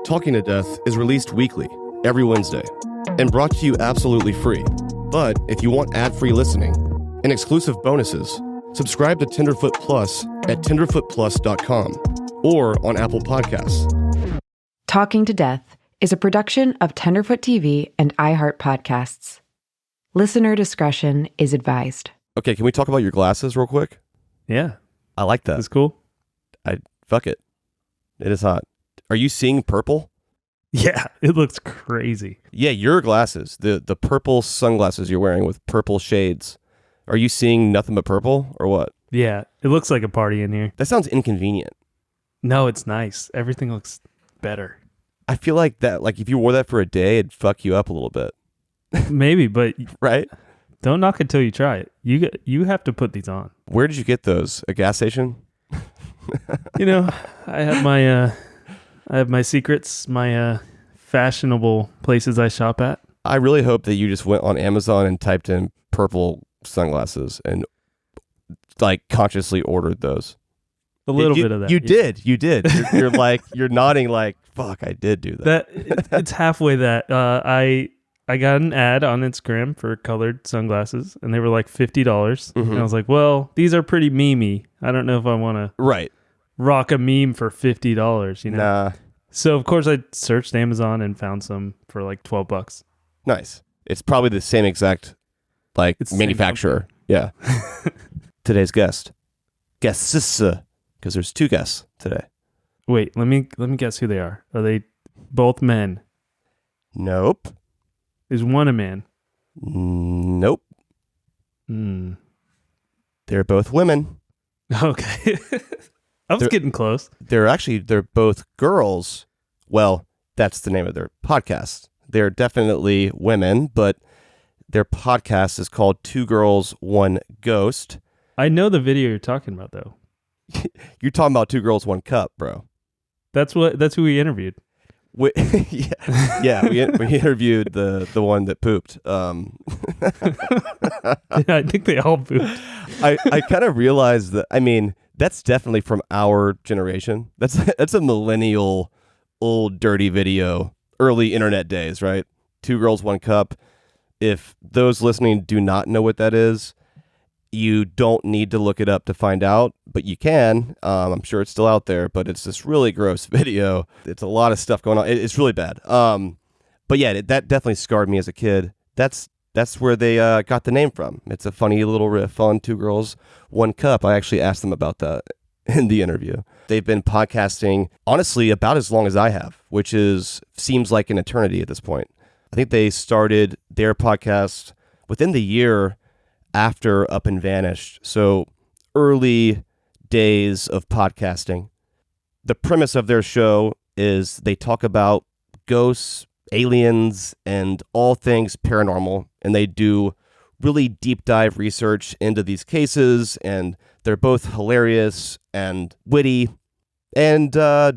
Talking to Death is released weekly, every Wednesday, and brought to you absolutely free. But if you want ad-free listening and exclusive bonuses, subscribe to Tenderfoot Plus at tenderfootplus.com or on Apple Podcasts. Talking to Death is a production of Tenderfoot TV and iHeart Podcasts. Listener discretion is advised. Okay, can we talk about your glasses real quick? Yeah. I like that. That's cool. Fuck it. It is hot. Are you seeing purple? Yeah, it looks crazy. Yeah, your glasses, the purple sunglasses you're wearing with purple shades. Are you seeing nothing but purple or what? Yeah, it looks like a party in here. That sounds inconvenient. No, it's nice. Everything looks better. I feel like that, like if you wore that for a day, it'd fuck you up a little bit. Maybe, but right? Don't knock it till you try it. You have to put these on. Where did you get those? A gas station? You know, I have my secrets, my fashionable places I shop at. I really hope that you just went on Amazon and typed in purple sunglasses and like consciously ordered those. A little bit of that. You did. You're like, you're nodding like, fuck, I did do that. It's halfway that. I got an ad on Instagram for colored sunglasses, and they were like $50. Mm-hmm. And I was like, well, these are pretty memey. I don't know if I want to rock a meme for $50, you know? Nah. So, of course, I searched Amazon and found some for like $12. Nice. It's probably the same exact manufacturer. Yeah. Today's guests, because there's two guests today. Wait, let me guess who they are. Are they both men? Nope. Is one a man? Nope. They're both women. Okay. I was getting close. They're both girls. Well, that's the name of their podcast. They're definitely women, but their podcast is called Two Girls, One Ghost. I know the video you're talking about, though. You're talking about Two Girls, One Cup, bro. That's who we interviewed. We interviewed the one that pooped. Yeah, I think they all pooped. I kind of realized that. I mean, that's definitely from our generation. That's a millennial, old dirty video, early internet days, right? Two Girls, One Cup. If those listening do not know what that is, you don't need to look it up to find out, but you can. I'm sure it's still out there, but it's this really gross video. It's a lot of stuff going on. It's really bad. But yeah, that definitely scarred me as a kid. That's where they got the name from. It's a funny little riff on Two Girls, One Cup. I actually asked them about that in the interview. They've been podcasting, honestly, about as long as I have, which seems like an eternity at this point. I think they started their podcast within the year after Up and Vanished. So early days of podcasting. The premise of their show is they talk about ghosts, aliens, and all things paranormal. And they do really deep dive research into these cases. And they're both hilarious and witty. And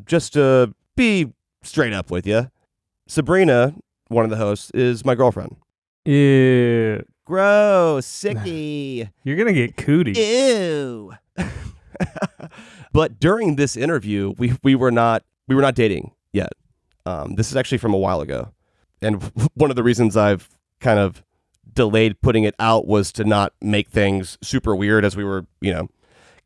just to be straight up with you, Sabrina, one of the hosts, is my girlfriend. Yeah. Gross, sicky. You're going to get cootie. Ew. But during this interview, we were not dating yet. This is actually from a while ago. And one of the reasons I've kind of delayed putting it out was to not make things super weird as we were,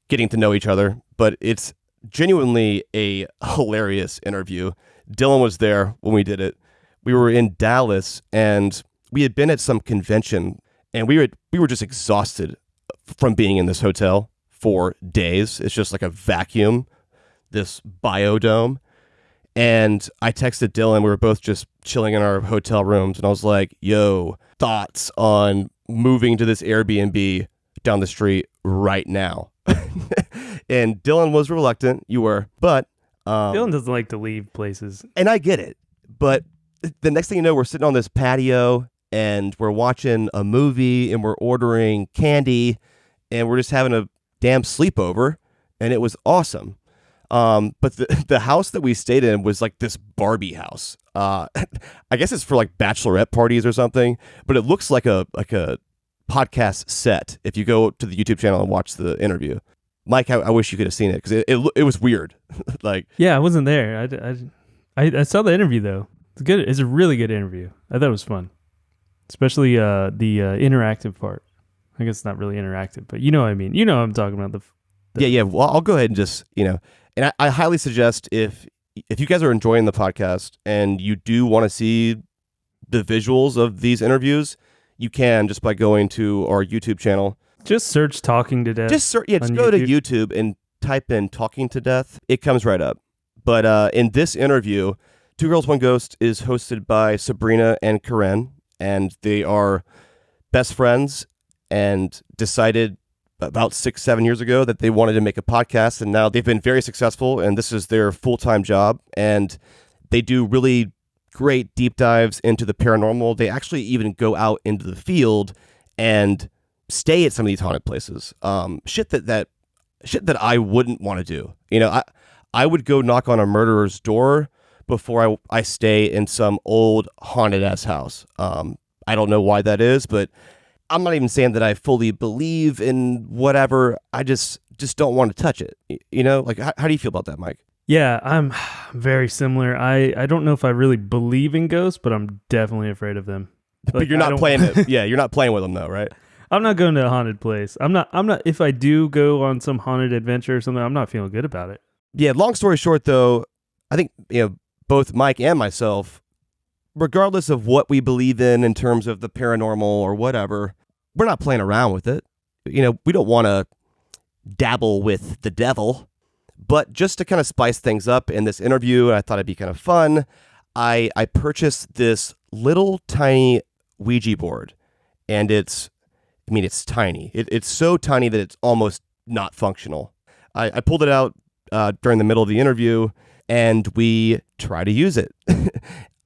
getting to know each other. But it's genuinely a hilarious interview. Dylan was there when we did it. We were in Dallas and we had been at some convention. And we were just exhausted from being in this hotel for days. It's just like a vacuum, this biodome. And I texted Dylan. We were both just chilling in our hotel rooms. And I was like, yo, thoughts on moving to this Airbnb down the street right now? And Dylan was reluctant. You were. But Dylan doesn't like to leave places. And I get it. But the next thing you know, we're sitting on this patio. And we're watching a movie and we're ordering candy and we're just having a damn sleepover and it was awesome. But the house that we stayed in was like this Barbie house. I guess it's for like bachelorette parties or something, but it looks like a podcast set if you go to the YouTube channel and watch the interview. Mike, I wish you could have seen it because it was weird. Yeah, I wasn't there. I saw the interview though. It's good. It's a really good interview. I thought it was fun, especially the interactive part. I guess it's not really interactive, but you know what I mean. You know what I'm talking about. Yeah. Well, I'll go ahead and just, and I highly suggest if you guys are enjoying the podcast and you do want to see the visuals of these interviews, you can just by going to our YouTube channel. Just search Talking to Death. Just go to YouTube and type in Talking to Death. It comes right up. But in this interview, Two Girls, One Ghost is hosted by Sabrina and Corinne, and they are best friends and decided about 6-7 years ago that they wanted to make a podcast, and now they've been very successful, and this is their full-time job, and they do really great deep dives into the paranormal. They actually even go out into the field and stay at some of these haunted places. Shit that I wouldn't want to do. I would go knock on a murderer's door before I stay in some old haunted ass house. I don't know why that is, but I'm not even saying that I fully believe in whatever. I just don't want to touch it. Like how do you feel about that, Mike? Yeah, I'm very similar. I don't know if I really believe in ghosts, but I'm definitely afraid of them. But you're not playing it. Yeah, you're not playing with them though, right? I'm not going to a haunted place. I'm not. If I do go on some haunted adventure or something, I'm not feeling good about it. Yeah. Long story short, though, I think both Mike and myself, regardless of what we believe in terms of the paranormal or whatever, we're not playing around with it. We don't want to dabble with the devil. But just to kind of spice things up in this interview, I thought it'd be kind of fun. I purchased this little tiny Ouija board, and it's tiny. It's so tiny that it's almost not functional. I pulled it out during the middle of the interview, and we try to use it.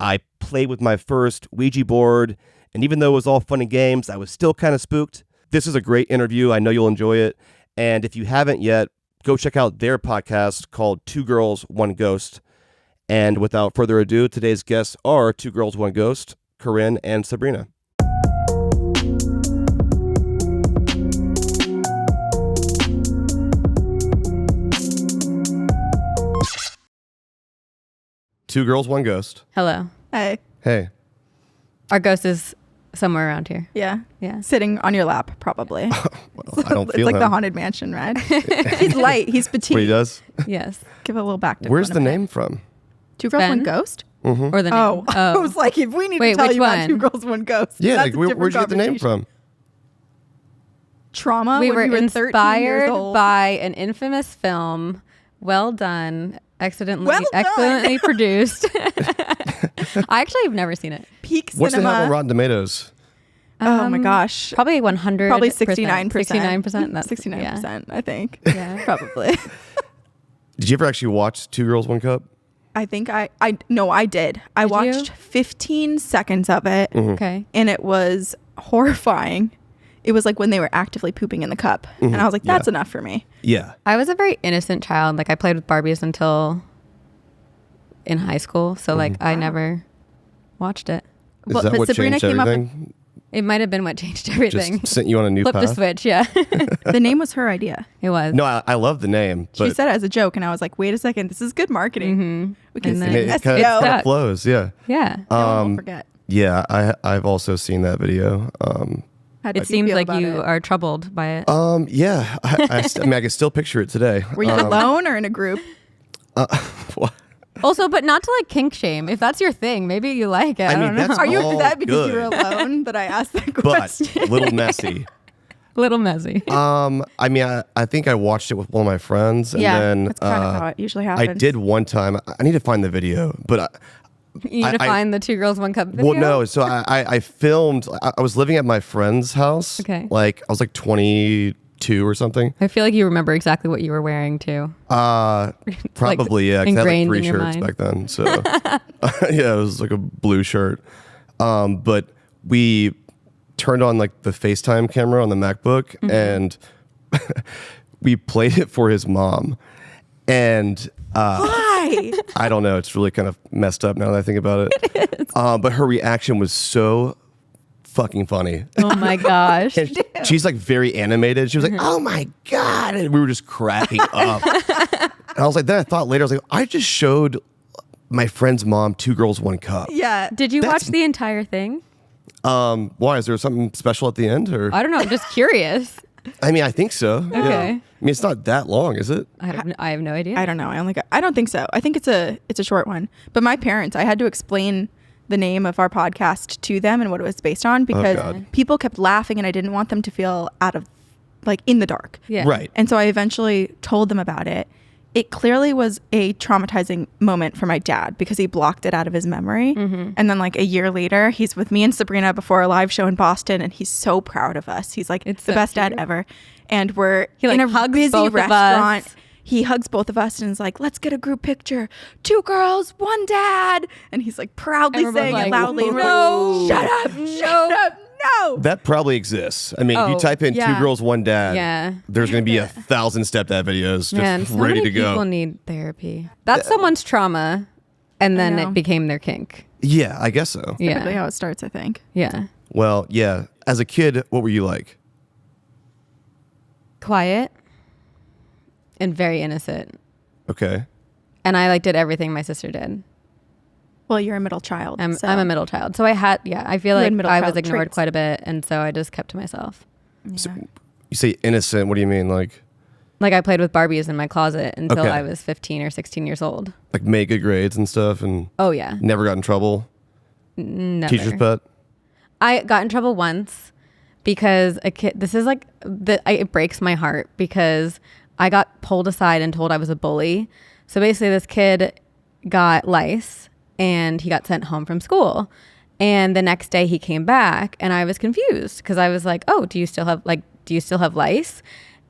I played with my first Ouija board, and even though it was all fun and games, I was still kind of spooked. This is a great interview. I know you'll enjoy it. And if you haven't yet, go check out their podcast called Two Girls, One Ghost. And without further ado, today's guests are Two Girls, One Ghost, Corinne and Sabrina. Two Girls, One Ghost. Hello. Hey. Hey. Our ghost is somewhere around here. Yeah. Yeah. Sitting on your lap, probably. Well, I don't feel It's like him. the Haunted Mansion ride. He's light. He's petite. What he does? Yes. Give a little back to Where's the name from? Two Girls, Ben? One Ghost? Mm-hmm. Or the name. Oh. I was like, if we need Wait, to tell which you about one? Two Girls, One Ghost. Yeah, that's like a where'd different you get the name conversation. from? Trauma. we when were you 13 years inspired old. by an infamous film. Well done. Well done. Excellently produced. I actually have never seen it. Peak What's the cinema. hell on Rotten Tomatoes? Oh my gosh. Probably 100. Probably 69%. 69%. That's 69%, I think. Yeah. Probably. Did you ever actually watch Two Girls, One Cup? I think I did. I Did watched you? 15 seconds of it. Okay. And it was horrifying. It was like when they were actively pooping in the cup. And I was like, that's enough for me. Yeah. I was a very innocent child. Like I played with Barbies until in high school. So like I never watched it. Is Well, that but what Sabrina changed came up with- everything? It might have been what changed everything. Just sent you on a new Flip path? the switch. Yeah. The name was her idea. It was. No, I love the name. She But said it as a joke, and I was like, wait a second, this is good marketing. We can And see then- it this. kind stuck. of flows, yeah. Yeah. No one will forget. Yeah, I've also seen that video. How did It seems feel like about you it? are troubled by it. Yeah, I can still picture it today. Were you alone or in a group? What? Also, but not to like kink shame. If that's your thing, maybe you like it. I, I mean, don't know. that's Are you all that because you were good. alone that I asked that But question? a little messy. Little messy. I mean, I think I watched it with one of my friends, and then that's kind of how it usually happens. I did one time. I need to find the video, but You need to I- find the Two Girls, One Cup video? well, no. So I filmed. I was living at my friend's house. Okay. Like I was like 22 or something. I feel like you remember exactly what you were wearing too. Probably, yeah. 'Cause I had like ingrained 3 in your shirts mind. back then. So yeah, it was like a blue shirt. But we turned on like the FaceTime camera on the MacBook and we played it for his mom. And Why? I don't know. It's really kind of messed up now that I think about it. It is. But her reaction was so fucking funny. Oh my gosh. And she's like very animated. She was like, "Oh my God." And we were just cracking up. And I was like, then I thought later, I was like, I just showed My friend's mom, 2 girls, 1 cup. Yeah. Did you watch the entire thing? Why? Is there something special at the end? Or I don't know. I'm just curious. I mean, I think so. Okay. Yeah. I mean, it's not that long, is it? I have no idea. I don't know. I don't think so. I think it's a short one. But my parents, I had to explain the name of our podcast to them and what it was based on because people kept laughing and I didn't want them to feel out of in the dark. Yeah. Right. And so I eventually told them about it. It clearly was a traumatizing moment for my dad because he blocked it out of his memory. Mm-hmm. And then a year later, he's with me and Sabrina before a live show in Boston and he's so proud of us. He's like, it's the best dad ever. And we're in a busy restaurant. He hugs both of us and is like, let's get a group picture. 2 girls, 1 dad. And he's proudly saying it loudly. No. Shut up. No. That probably exists. I mean, if you type in 2 girls, 1 dad, there's going to be 1,000 stepdad videos just ready to go. People need therapy. That's someone's trauma, and then it became their kink. Yeah, I guess so. Yeah. Typically how it starts, I think. Yeah. Well, yeah. As a kid, what were you like? Quiet and very innocent. Okay. And I did everything my sister did. Well, you're a middle child. I'm a middle child. So I feel like I was ignored traits. quite a bit. And so I just kept to myself. Yeah. So, you say innocent. What do you mean? Like I played with Barbies in my closet until I was 15 or 16 years old. Like make good grades and stuff and oh yeah. Never got in trouble? Never. Teacher's pet? I got in trouble once because a kid, this is it breaks my heart because I got pulled aside and told I was a bully. So basically this kid got lice and he got sent home from school. And the next day he came back and I was confused because I was like, oh, do you still have lice?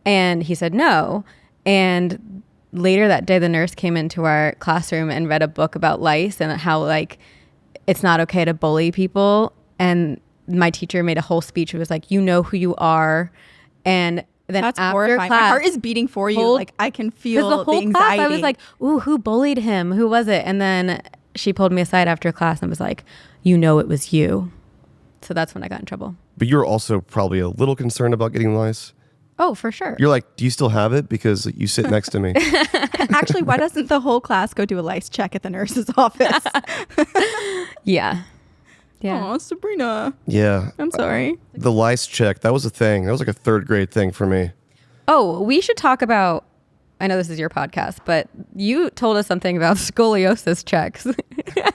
And he said no. And later that day, the nurse came into our classroom and read a book about lice and how it's not okay to bully people. And my teacher made a whole speech. It was like, you know who you are. And then that's after horrifying. class, my heart is beating for you. I can feel the whole anxiety. class, I was like, ooh, who bullied him? Who was it? And then she pulled me aside after class and was like, you know it was you. So that's when I got in trouble. But you're also probably a little concerned about getting lice. Oh, for sure. You're like, do you still have it? Because you sit next to me. Actually, why doesn't the whole class go do a lice check at the nurse's office? Yeah. Yeah. Oh, Sabrina. Yeah. I'm sorry. The lice check, that was a thing. That was like a 3rd grade thing for me. Oh, we should talk about, I know this is your podcast, but you told us something about scoliosis checks.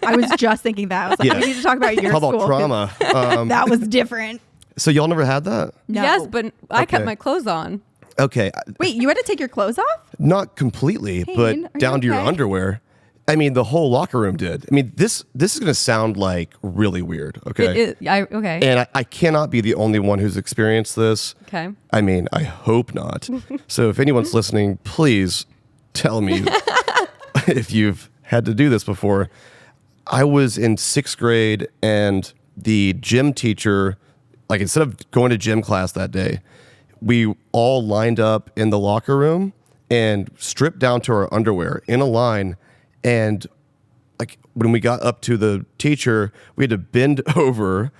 I was just thinking that. I was like, we need to talk about your How school. about trauma? That was different. So y'all never had that? No. Yes, but I kept Okay. my clothes on. Okay. Wait, you had to take your clothes off? Not completely, Payne, but are down you to your okay? underwear. I mean, the whole locker room did. I mean, this is going to sound like really weird, okay? Okay. And I cannot be the only one who's experienced this. Okay. I mean, I hope not. So if anyone's listening, please tell me if you've had to do this before. I was in 6th grade and the gym teacher, instead of going to gym class that day, we all lined up in the locker room and stripped down to our underwear in a line. And when we got up to the teacher, we had to bend over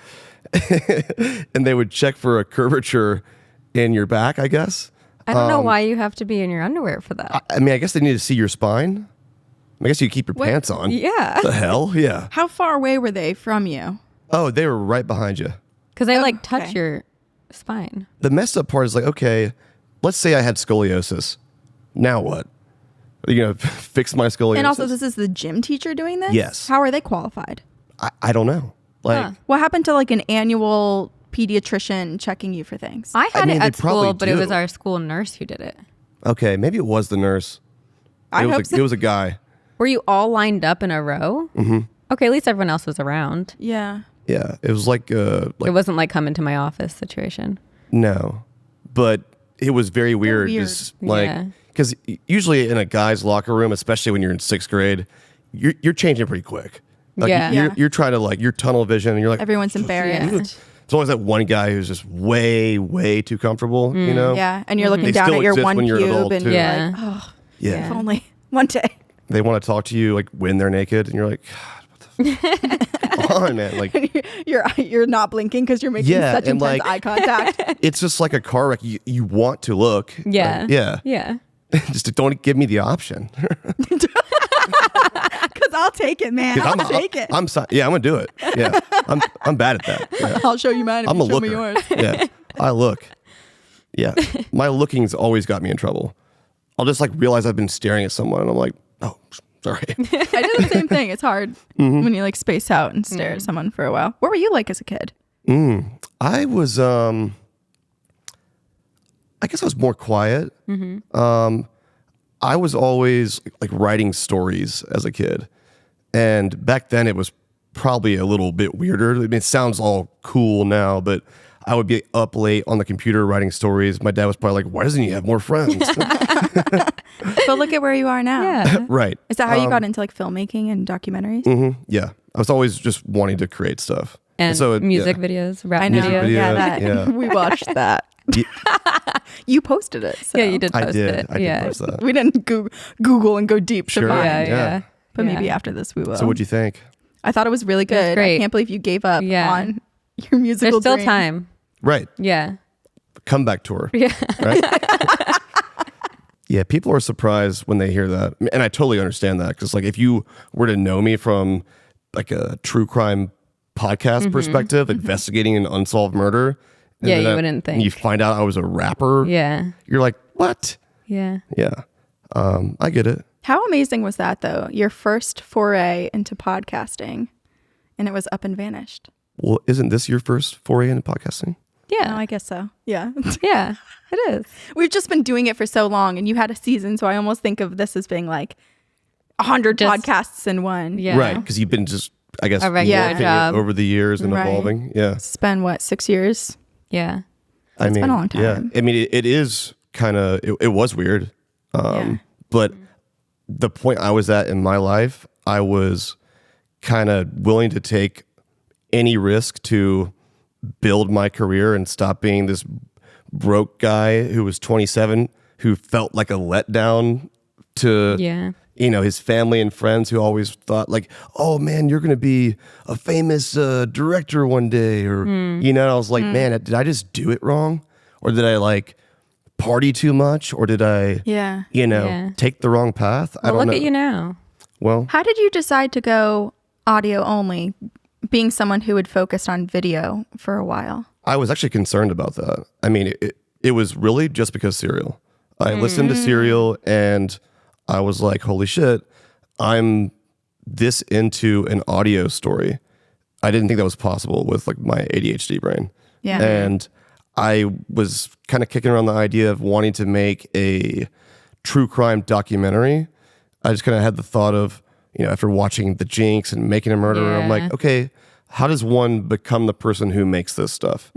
and they would check for a curvature in your back, I guess. I don't know why you have to be in your underwear for that. I mean, I guess they need to see your spine. I guess you keep your pants on. Yeah. The hell? Yeah. How far away were they from you? Oh, they were right behind you. Because they touch okay. your spine. The messed up part is okay, let's say I had scoliosis. Now what? Are you going to fix my scoliosis? And also, this is the gym teacher doing this? Yes. How are they qualified? I don't know. What happened to an annual pediatrician checking you for things? I had mean, it they at probably school, but it do. was our school nurse who did it. Okay, maybe it was the nurse. It was a guy. Were you all lined up in a row? Mm-hmm. Okay, at least everyone else was around. Yeah. Yeah, it was It wasn't come into my office situation. No, but it was very weird. weird. Just Yeah. because usually in a guy's locker room, especially when you're in 6th grade, you're changing pretty quick. Yeah. You're trying to your tunnel vision, and you're like, Everyone's embarrassed. Yeah. There's always that one guy who's just way, way too comfortable. You know? Yeah. And you're looking They down still at your exist one when you're an pube adult, and too. you're Yeah. like, oh, Yeah. if only one day. They want to talk to you when they're naked, and you're like, God, what the come on, man. You're not blinking because you're making Yeah, such and, intense eye contact. it's just like a car wreck. You want to look. Yeah. Yeah. Yeah. Just don't give me the option. Because I'll take it, man. I'll take it. I'm gonna do it. Yeah, I'm bad at that. Yeah. I'll show you mine. If I'm you a show looker. me yours. Yeah, I look. Yeah, my looking's always got me in trouble. I'll just like realize I've been staring at someone, and I'm like, oh, sorry. I do the same thing. It's hard when you like space out and stare at someone for a while. What were you like as a kid? I was, I guess I was more quiet. I was always like writing stories as a kid. And back then it was probably a little bit weirder. I mean, it sounds all cool now, but I would be up late on the computer writing stories. My dad was probably like, why doesn't he have more friends? But look at where you are now. Yeah. Right. Is that how you got into like filmmaking and documentaries? Yeah. I was always just wanting to create stuff. And so music videos, rap I know. Music videos. videos. Yeah, that. Yeah. We watched that. You posted it. So. Yeah, you did post I did. it. I did post that. We didn't Google and go deep Sure. to find. Yeah. But Yeah. maybe after this we will. So what'd you think? I thought it was really good. great. I can't believe you gave up Yeah. on your musical There's still dream. time. Right. Yeah. Comeback tour. Yeah. Right? Yeah, people are surprised when they hear that. And I totally understand that. Because like if you were to know me from like a true crime podcast perspective, investigating an unsolved murder. and Yeah, then you wouldn't think. You find out I was a rapper. Yeah. You're like, what? Yeah. Yeah. I get it. How amazing was that though? Your first foray into podcasting and it was up and vanished. Well, isn't this your first foray into podcasting? Yeah. No, I guess so. Yeah. Yeah. It is. We've just been doing it for so long and you had a season. So I almost think of this as being like 100 Just- podcasts in one. Yeah. Right. Because you've been just, I guess, A regular morphing it job. over the years and Right. evolving. Yeah. It's been what, 6 years? Yeah. I mean, been a long time. Yeah. I mean, it is kind of, it was weird. But the point I was at in my life, I was kind of willing to take any risk to build my career and stop being this broke guy who was 27 who felt like a letdown to Yeah. his family and friends who always thought like, oh man, you're going to be a famous director one day. Or, I was like, man, did I just do it wrong? Or did I like party too much? Or did I, Yeah. Yeah. take the wrong path? I Well, don't look know. at you now. Well, How did you decide to go audio only, being someone who had focused on video for a while? I was actually concerned about that. I mean, it was really just because Serial. I listened to Serial and I was like, holy shit, I'm this into an audio story. I didn't think that was possible with like my ADHD brain. Yeah. And I was kind of kicking around the idea of wanting to make a true crime documentary. I just kind of had the thought of, after watching The Jinx and Making a Murderer, I'm Yeah. like, okay, how does one become the person who makes this stuff?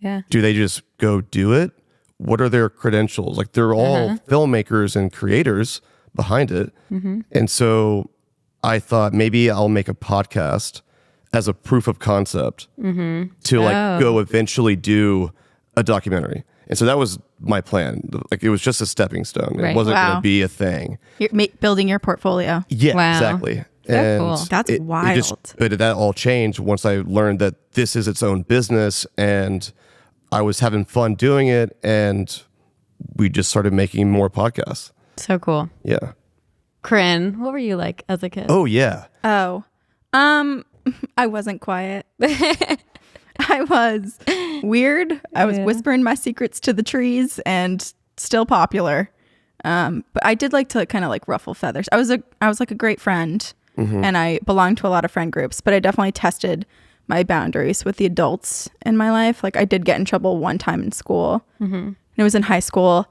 Yeah. Do they just go do it? What are their credentials? Like they're all filmmakers and creators behind it. And so I thought maybe I'll make a podcast as a proof of concept to like go eventually do a documentary. And so that was my plan. Like it was just a stepping stone. It Right. wasn't going Wow. to be a thing. You're building your portfolio. Yeah, Wow. exactly. So cool. That's wild. But that all changed once I learned that this is its own business and I was having fun doing it and we just started making more podcasts. So cool. Yeah. Corinne, what were you like as a kid? Oh, yeah. Oh, I wasn't quiet. I was weird. I was whispering my secrets to the trees and still popular. But I did like to kind of like ruffle feathers. I was like a great friend and I belonged to a lot of friend groups, but I definitely tested my boundaries with the adults in my life. Like I did get in trouble one time in school and it was in high school.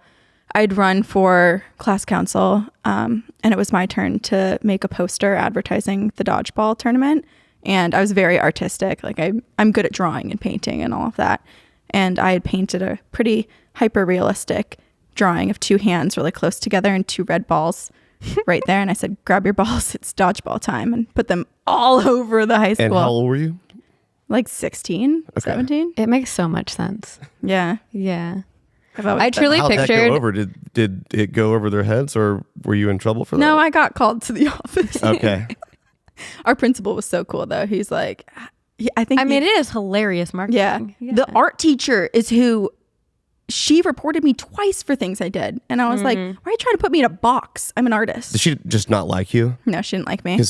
I'd run for class council and it was my turn to make a poster advertising the dodgeball tournament. And I was very artistic. Like I'm good at drawing and painting and all of that. And I had painted a pretty hyper realistic drawing of two hands really close together and two red balls right there. And I said, grab your balls, it's dodgeball time, and put them all over the high school. And how old were you? Like 16, 17. It makes so much sense. Yeah. Yeah. I've always I done truly How'd that pictured. go over? Did it go over their heads or were you in trouble for that? No, I got called to the office. Okay. Our principal was so cool though. He's like, I mean, it is hilarious marketing. yeah. The art teacher is who she reported me twice for things I did. And I was like, why are you trying to put me in a box? I'm an artist. Did she just not like you? No, she didn't like me.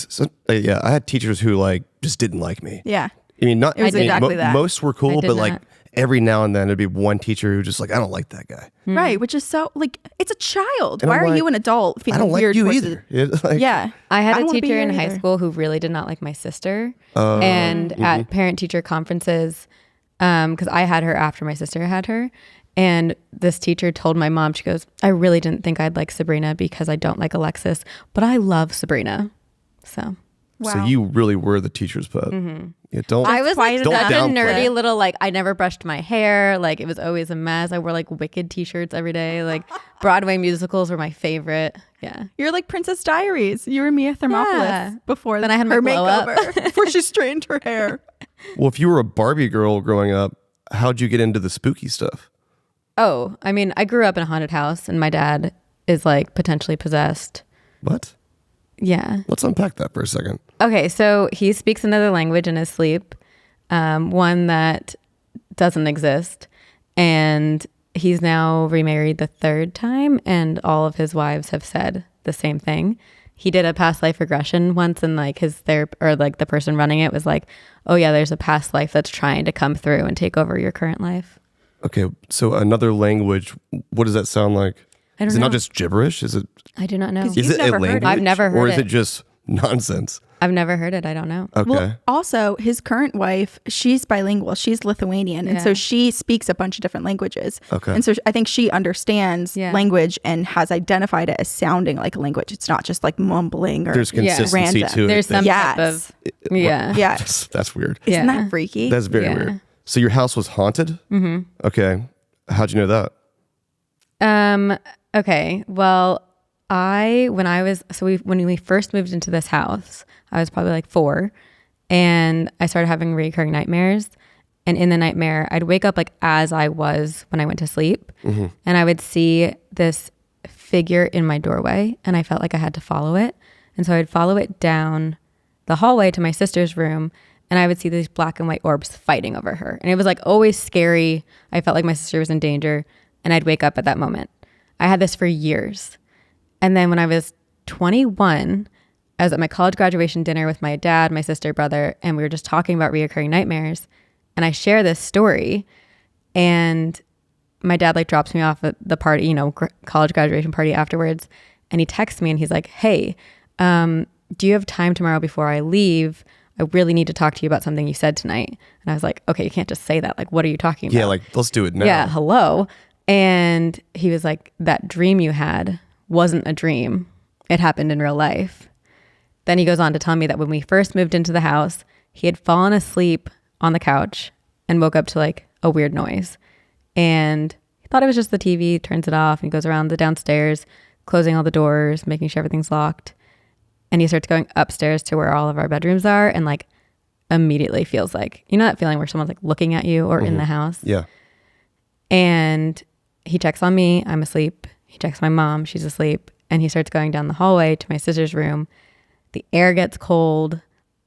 Yeah, I had teachers who like just didn't like me. Yeah. I mean, not It was exactly that. Most were cool, but like not. every now and then there'd be one teacher who just like, I don't like that guy. Right, which is so like it's a child. And Why I'm are like, you an adult feeling I don't like weird you towards either. It's like- Yeah. I had don't a wanna be teacher here in high either. school who really did not like my sister. And at parent-teacher conferences, because I had her after my sister had her, and this teacher told my mom, she goes, I really didn't think I'd like Sabrina because I don't like Alexis, but I love Sabrina. So So you really were the teacher's pet. Yeah, don't. I was like Don't such a downplay nerdy it. little, like, I never brushed my hair. Like, it was always a mess. I wore like Wicked t-shirts every day. Like, Broadway musicals were my favorite. Yeah. You're like Princess Diaries. You were Mia Thermopolis Yeah. before Then I had my her glow up. makeover. Before she straightened her hair. Well, if you were a Barbie girl growing up, how'd you get into the spooky stuff? Oh, I mean, I grew up in a haunted house and my dad is like potentially possessed. What? Yeah. Let's unpack that for a second. Okay, so he speaks another language in his sleep, one that doesn't exist, and he's now remarried the third time, and all of his wives have said the same thing. He did a past life regression once, and like his therapist or like the person running it was like, "Oh yeah, there's a past life that's trying to come through and take over your current life." Okay, so another language. What does that sound like? I don't Is it know. not just gibberish? Is it? I do not know. Is You've it a never heard it. language? I've never heard or is it. it just nonsense? I've never heard it. I don't know. Okay. Well, also, his current wife, she's bilingual. She's Lithuanian. And so Yeah. she speaks a bunch of different languages. Okay. And so I think she understands Yeah. language and has identified it as sounding like a language. It's not just like mumbling or There's consistency random. to it. There's some Yes. type of yeah. Yeah. That's weird. Isn't Yeah. that freaky? That's very Yeah. weird. So your house was haunted? Mm-hmm. Okay. How'd you know that? Okay. Well, when we first moved into this house, I was probably like 4, and I started having recurring nightmares. And in the nightmare, I'd wake up like as I was when I went to sleep, and I would see this figure in my doorway, and I felt like I had to follow it. And so I'd follow it down the hallway to my sister's room, and I would see these black and white orbs fighting over her. And it was like always scary. I felt like my sister was in danger, and I'd wake up at that moment. I had this for years. And then when I was 21, I was at my college graduation dinner with my dad, my sister, brother, and we were just talking about reoccurring nightmares. And I share this story, and my dad like drops me off at the party, college graduation party afterwards. And he texts me and he's like, "Hey, do you have time tomorrow before I leave? I really need to talk to you about something you said tonight." And I was like, "Okay, you can't just say that. Like, what are you talking about?" Yeah, like let's do it now. Yeah, hello. And he was like, "That dream you had wasn't a dream. It happened in real life." Then he goes on to tell me that when we first moved into the house, he had fallen asleep on the couch and woke up to like a weird noise. And he thought it was just the TV, turns it off, and he goes around the downstairs, closing all the doors, making sure everything's locked. And he starts going upstairs to where all of our bedrooms are, and like immediately feels like, that feeling where someone's like looking at you or in the house. Yeah. And he checks on me. I'm asleep. He checks my mom. She's asleep. And he starts going down the hallway to my sister's room. The air gets cold.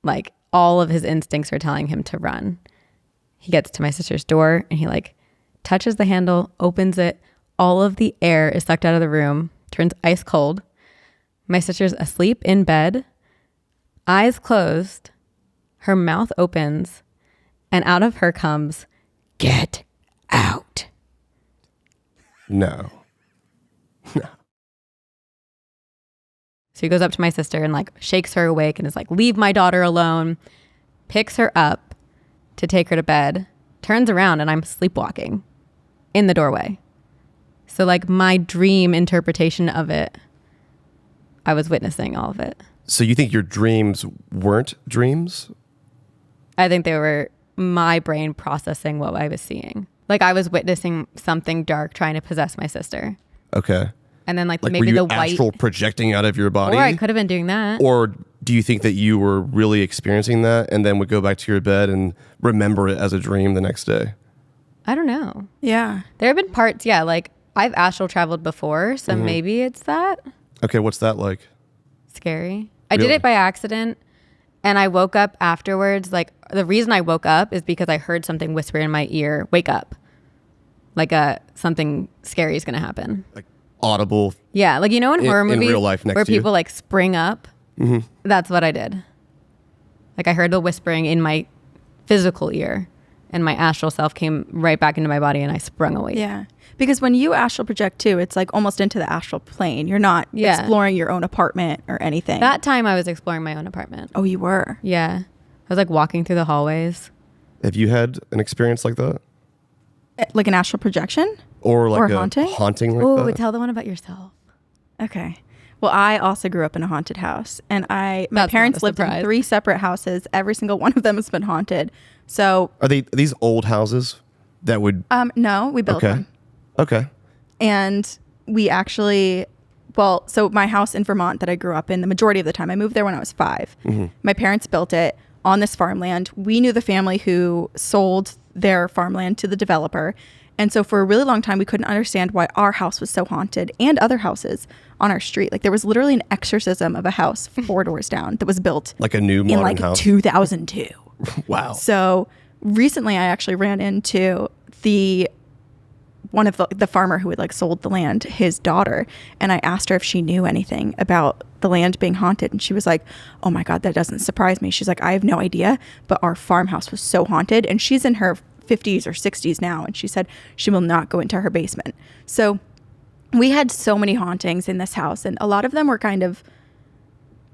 Like all of his instincts are telling him to run. He gets to my sister's door and he like touches the handle, opens it. All of the air is sucked out of the room, turns ice cold. My sister's asleep in bed, eyes closed. Her mouth opens and out of her comes, "Get out." No. So he goes up to my sister and like shakes her awake and is like, "Leave my daughter alone," picks her up to take her to bed, turns around and I'm sleepwalking in the doorway. So like my dream interpretation of it, I was witnessing all of it. So you think your dreams weren't dreams? I think they were my brain processing what I was seeing. Like I was witnessing something dark trying to possess my sister. Okay. And then like Like maybe were you the white, astral projecting out of your body? or I could have been doing that. Or do you think that you were really experiencing that and then would go back to your bed and remember it as a dream the next day? I don't know. Yeah. There have been parts, like I've astral traveled before, so maybe it's that. Okay, what's that like? Scary. I did Really? it by accident, and I woke up afterwards. Like the reason I woke up is because I heard something whisper in my ear, "Wake up." like something scary is going to happen. Like audible. Yeah, like in horror movies in real life next where to you. people like spring up. Mm-hmm. That's what I did. Like I heard the whispering in my physical ear, and my astral self came right back into my body, and I sprung awake. Yeah. Because when you astral project too, it's like almost into the astral plane. You're not exploring your own apartment or anything. That time I was exploring my own apartment. Oh, you were? Yeah. I was like walking through the hallways. Have you had an experience like that? Like an astral projection? Or like or a haunting like Oh, that? tell the one about yourself. Okay. Well, I also grew up in a haunted house, and my That's parents not a lived in surprise. 3 separate houses. Every single one of them has been haunted. So, Are these old houses that would... no, we built them. Okay. And we actually, so my house in Vermont that I grew up in, the majority of the time, I moved there when I was 5. Mm-hmm. My parents built it on this farmland. We knew the family who sold their farmland to the developer. And so for a really long time, we couldn't understand why our house was so haunted and other houses on our street. Like there was literally an exorcism of a house 4 doors down that was built Like a new modern in like house? 2002. Wow. So recently I actually ran into one of the farmer who had like sold the land, his daughter, and I asked her if she knew anything about the land being haunted, and she was like, oh my God, that doesn't surprise me. She's like, I have no idea, but our farmhouse was so haunted, and she's in her 50s or 60s now, and she said she will not go into her basement. So we had so many hauntings in this house, and a lot of them were kind of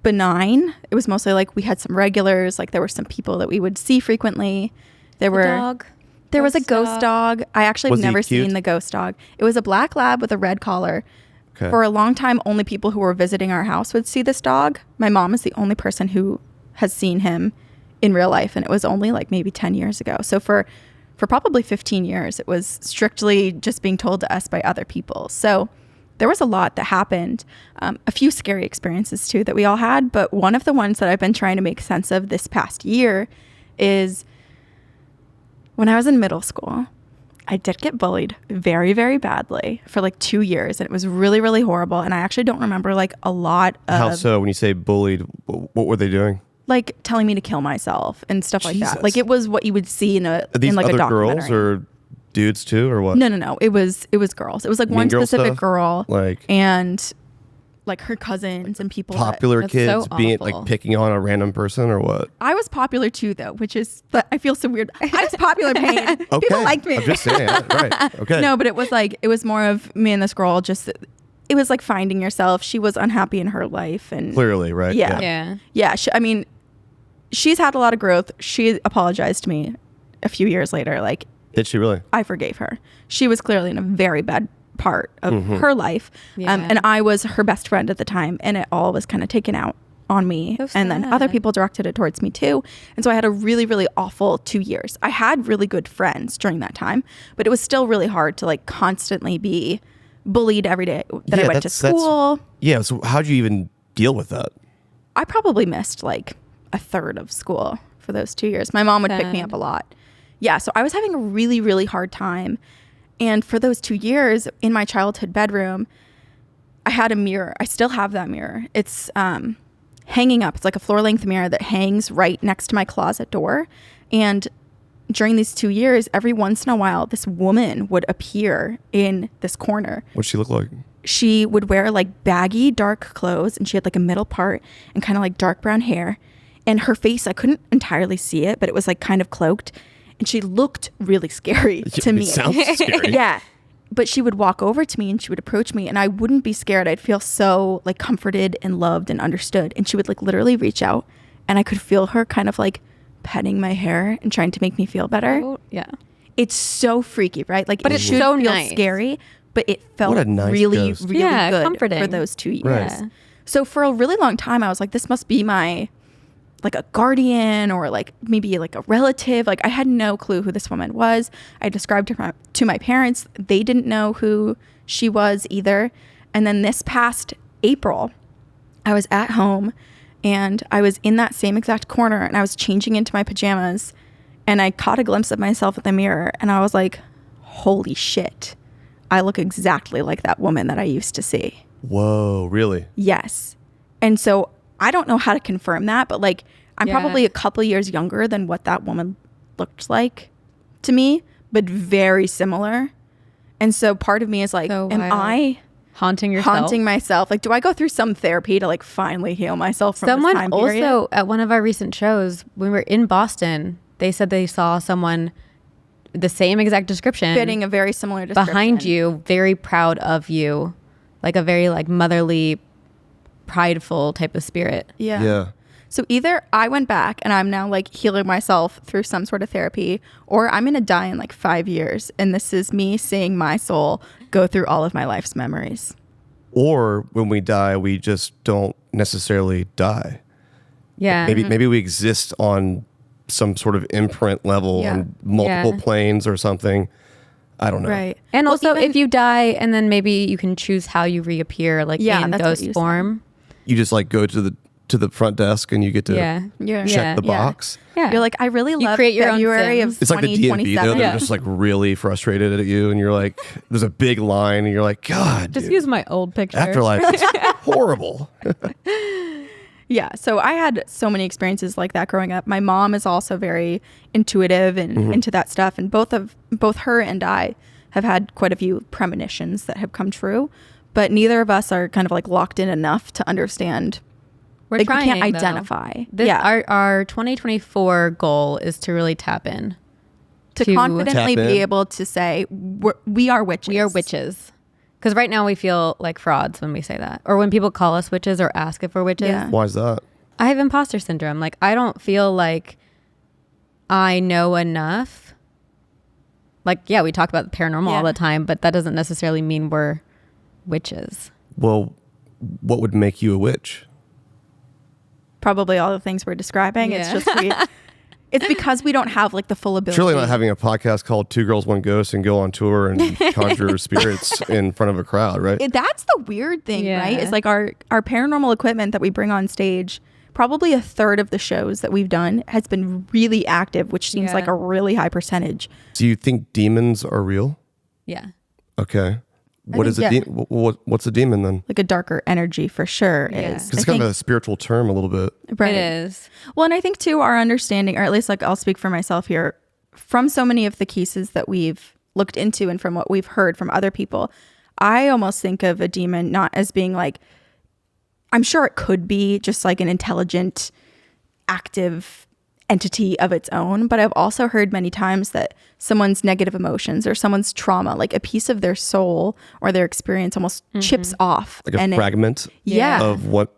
benign. It was mostly like we had some regulars, like there were some people that we would see frequently. There was a ghost dog. I actually have Was he never cute? seen the ghost dog. It was a black lab with a red collar. Okay. For a long time, only people who were visiting our house would see this dog. My mom is the only person who has seen him in real life, and it was only like maybe 10 years ago. So for probably 15 years, it was strictly just being told to us by other people. So there was a lot that happened. A few scary experiences too that we all had, but one of the ones that I've been trying to make sense of this past year is when I was in middle school. I did get bullied very, very badly for like 2 years, and it was really, really horrible. And I actually don't remember like a lot of How so? When you say bullied, what were they doing? like telling me to kill myself and stuff like Jesus. that. Like it was what you would see in Are these like other a documentary. girls or dudes too, or what? No. It was girls. It was like Mean one girl specific stuff? girl, Like and like her cousins and people. popular That's kids so being awful. like picking on a random person or what? I was popular too, though, which is I feel so weird. I was popular, Payne. Okay. People liked me. I'm just saying. Right. Okay. No, but it was more of me and this girl. Just it was like finding yourself. She was unhappy in her life, and Clearly, right? Yeah. Yeah. I mean, she's had a lot of growth. She apologized to me a few years later. Like Did she really? I forgave her. She was clearly in a very bad part of her life, Yeah. and I was her best friend at the time, and it all was kind of taken out on me, So and then sad. other people directed it towards me too. And so I had a really, really awful 2 years. I had really good friends during that time, but it was still really hard to like constantly be bullied every day that I went to school. Yeah. So how'd you even deal with that? I probably missed like a third of school for those 2 years. My mom would pick me Sad. up a lot. Yeah, so I was having a really, really hard time. And for those 2 years in my childhood bedroom, I had a mirror. I still have that mirror. It's hanging up. It's like a floor-length mirror that hangs right next to my closet door. And during these 2 years, every once in a while, this woman would appear in this corner. What'd she look like? She would wear like baggy, dark clothes, and she had like a middle part and kind of like dark brown hair. And her face, I couldn't entirely see it, but it was like kind of cloaked. And she looked really scary to me. It sounds scary. Yeah. But she would walk over to me and she would approach me, and I wouldn't be scared. I'd feel so like comforted and loved and understood. And she would like literally reach out, and I could feel her kind of like petting my hair and trying to make me feel better. Oh, yeah. It's so freaky, right? Like, But it it's should so feel nice. scary, but it felt What a nice really, ghost. really Yeah, good comforting. for those 2 years. Right. Yeah. So for a really long time, I was like, this must be my, like a guardian or like maybe like a relative. Like I had no clue who this woman was. I described her to my parents. They didn't know who she was either. And then this past April, I was at home and I was in that same exact corner and I was changing into my pajamas and I caught a glimpse of myself in the mirror and I was like, holy shit. I look exactly like that woman that I used to see. Whoa, really? Yes. And so I don't know how to confirm that, but like I'm Yeah. probably a couple years younger than what that woman looked like to me, but very similar. And so part of me is like, So am wild. I Haunting yourself? haunting myself? Like, do I go through some therapy to like finally heal myself from Someone this time period? also at one of our recent shows, when we were in Boston, they said they saw someone the same exact description fitting a very similar description behind you, very proud of you, like a very like motherly, prideful type of spirit. Yeah. So either I went back and I'm now like healing myself through some sort of therapy, or I'm going to die in like 5 years. And this is me seeing my soul go through all of my life's memories. Or when we die, we just don't necessarily die. Yeah. Maybe we exist on some sort of imprint level Yeah. on multiple Yeah. planes or something. I don't know. Right. And Well, also, even- if you die, and then maybe you can choose how you reappear, like Yeah, in that's what ghost you said. form. You just like go to the front desk and you get to Yeah. Yeah. check Yeah. the box. Yeah. You're like, I really love create your own February of Sims. It's like the DMV though. 2027. They're just like really frustrated at you, and you're like, there's a big line, and you're like, God, Just dude, use my old picture. afterlife is horrible. Yeah. So I had so many experiences like that growing up. My mom is also very intuitive and into that stuff. And both her and I have had quite a few premonitions that have come true, but neither of us are kind of like locked in enough to understand. We're Like, trying. we can't though. identify. This, Yeah. Our 2024 goal is to really tap in. To to confidently tap in. be able to say we are witches. We are witches. Because right now we feel like frauds when we say that. Or when people call us witches or ask if we're witches. Yeah. Why is that? I have imposter syndrome. Like, I don't feel like I know enough. Like, yeah, we talk about the paranormal all Yeah. the time, but that doesn't necessarily mean we're witches. Well, what would make you a witch? Probably all the things we're describing. It's Yeah. just it's because we don't have like the full ability. Surely not having a podcast called Two Girls, One Ghost and go on tour and conjure spirits in front of a crowd, right? That's the weird thing, Yeah. right? It's like our paranormal equipment that we bring on stage. Probably a third of the shows that we've done has been really active, which seems Yeah. like a really high percentage. Do you think demons are real? Yeah. Okay. What is think, a yeah. what's a demon then? Like a darker energy for sure Yeah. is. 'Cause it's I kind think- of a spiritual term a little bit. right. It is. Well, and I think too, our understanding, or at least like I'll speak for myself here, from so many of the cases that we've looked into and from what we've heard from other people, I almost think of a demon not as being like, I'm sure it could be just like an intelligent, active entity of its own, but I've also heard many times that someone's negative emotions or someone's trauma, like a piece of their soul or their experience almost chips off. Like a and fragment yeah. of what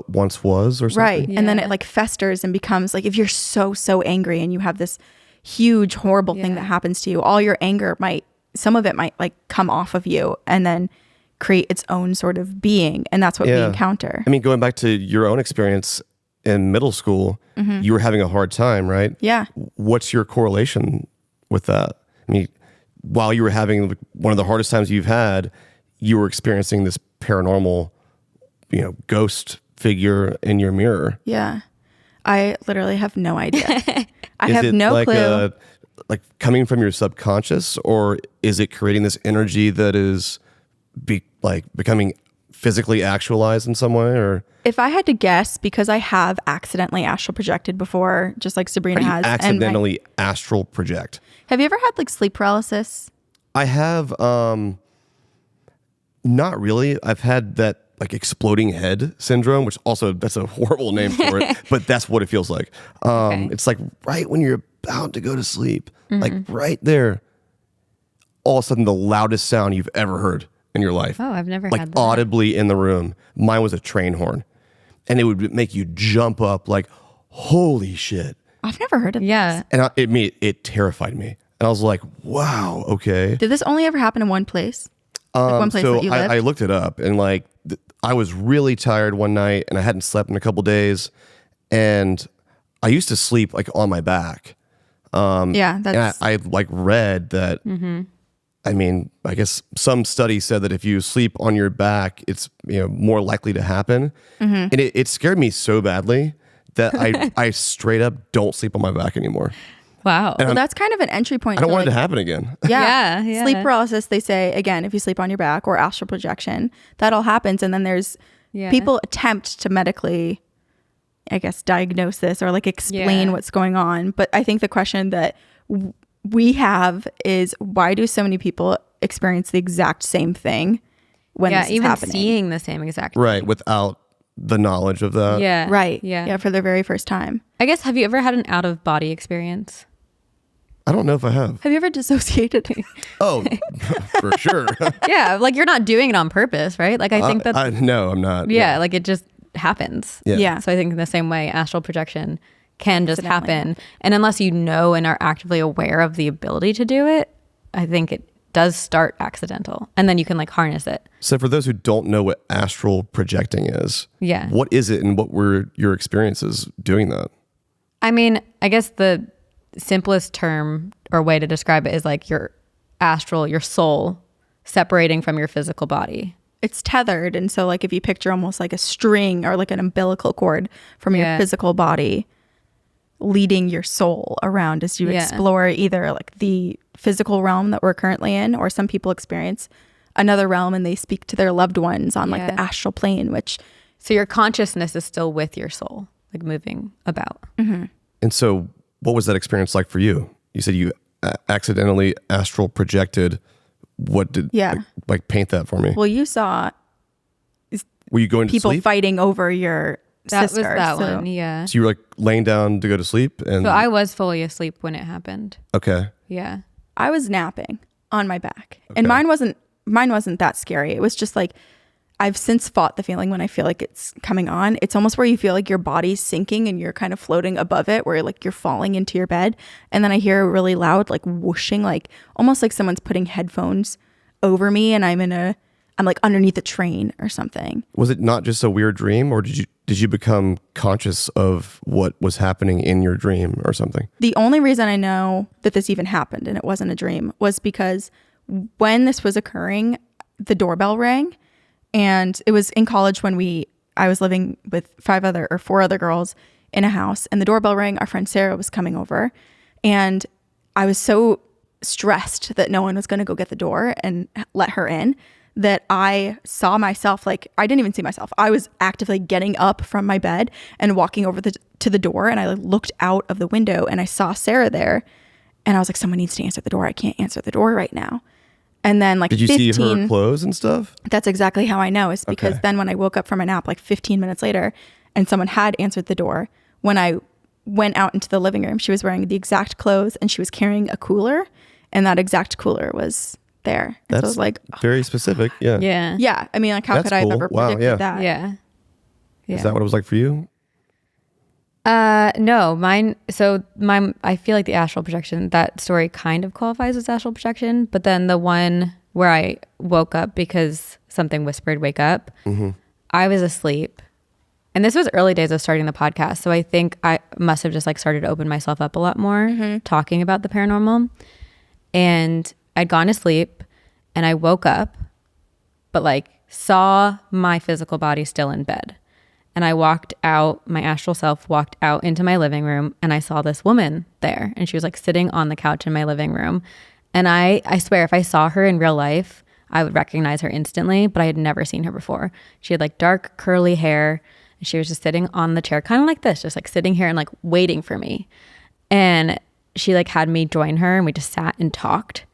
once was or something. Right. And then Yeah. it like festers and becomes like, if you're so angry and you have this huge, horrible thing Yeah. that happens to you, all your anger some of it might like come off of you and then create its own sort of being. And that's what we Yeah. encounter. I mean, going back to your own experience in middle school, you were having a hard time, right? Yeah. What's your correlation with that? I mean, while you were having one of the hardest times you've had, you were experiencing this paranormal, ghost figure in your mirror. Yeah. I literally have no idea. I Is have it no like clue. like coming from your subconscious, or is it creating this energy that is becoming physically actualized in some way? Or If I had to guess, because I have accidentally astral projected before, just like Sabrina you has. accidentally astral project? Have you ever had like sleep paralysis? I have not really. I've had that like exploding head syndrome, which also that's a horrible name for it, but that's what it feels like. Okay. It's like right when you're about to go to sleep, like right there, all of a sudden the loudest sound you've ever heard in your life. Oh, I've never like had that. audibly in the room. Mine was a train horn, and it would make you jump up like, holy shit. I've never heard of Yeah. And it terrified me. And I was like, wow, okay. Did this only ever happen in one place? Like one place So that you lived? I looked it up, and like I was really tired one night, and I hadn't slept in a couple days, and I used to sleep like on my back. Yeah, And that's I like read that. I mean, I guess some studies said that if you sleep on your back, it's more likely to happen. And it scared me so badly that I straight up don't sleep on my back anymore. Wow. well, that's kind of an entry point. I don't to, want it like, to happen again. Yeah. Sleep paralysis, they say, again, if you sleep on your back or astral projection, that all happens. And then there's Yeah. people attempt to medically, I guess, diagnose this or like explain Yeah. what's going on. But I think the question that we have is, why do so many people experience the exact same thing when this is even happening. seeing the same exact Right, thing. without the knowledge of that. Yeah. Right. Yeah. Yeah, for the very first time. I guess, have you ever had an out-of-body experience? I don't know if I have. Have you ever dissociated? Oh, for sure. Yeah, like you're not doing it on purpose, right? Like I think that No, I'm not. yeah, like it just happens. Yeah. Yeah. So I think in the same way, astral projection can just Accidentally happen. And unless you know and are actively aware of the ability to do it, I think it does start accidental. And then you can like harness it. So for those who don't know what astral projecting is, Yeah. what is it and what were your experiences doing that? I mean, I guess the simplest term or way to describe it is like your astral, your soul separating from your physical body. It's tethered. And so like if you picture almost like a string or like an umbilical cord from your physical body leading your soul around as you explore either like the physical realm that we're currently in, or some people experience another realm and they speak to their loved ones on like the astral plane, which... So your consciousness is still with your soul, like moving about. Mm-hmm. And so what was that experience like for you? You said you accidentally astral projected. What did like paint that for me? Well, you saw Were you going to people sleep? fighting over your That sister. was that so one, yeah. So you were like laying down to go to sleep, and So I was fully asleep when it happened. okay. Yeah. I was napping on my back, and mine wasn't that scary. It was just like, I've since fought the feeling when I feel like it's coming on. It's almost where you feel like your body's sinking and you're kind of floating above it, where like you're falling into your bed. And then I hear a really loud, like whooshing, like almost like someone's putting headphones over me and I'm like underneath a train or something. Was it not just a weird dream, or did you become conscious of what was happening in your dream or something? The only reason I know that this even happened and it wasn't a dream was because when this was occurring, the doorbell rang. And it was in college when I was living with 4 other girls in a house, and the doorbell rang. Our friend Sarah was coming over, and I was so stressed that no one was going to go get the door and let her in that I saw myself, like I didn't even see myself. I was actively getting up from my bed and walking over to the door, and I looked out of the window and I saw Sarah there, and I was like, someone needs to answer the door. I can't answer the door right now. And then like did you see her clothes and stuff? That's exactly how I know, is because then when I woke up from a nap like 15 minutes later and someone had answered the door, when I went out into the living room, she was wearing the exact clothes and she was carrying a cooler, and that exact cooler was there. And That's so I was like, very specific. Yeah. Yeah. yeah. I mean, like how That's could I have cool. ever Wow, predicted that? Yeah. Is that what it was like for you? No, I feel like the astral projection, that story kind of qualifies as astral projection, but then the one where I woke up because something whispered, wake up, I was asleep. And this was early days of starting the podcast. So I think I must have just like started to open myself up a lot more talking about the paranormal. And I'd gone to sleep and I woke up, but like saw my physical body still in bed. And I walked out, my astral self walked out into my living room, and I saw this woman there. And she was like sitting on the couch in my living room. And I swear, if I saw her in real life, I would recognize her instantly, but I had never seen her before. She had like dark curly hair, and she was just sitting on the chair, kind of like this, just like sitting here and like waiting for me. And she like had me join her, and we just sat and talked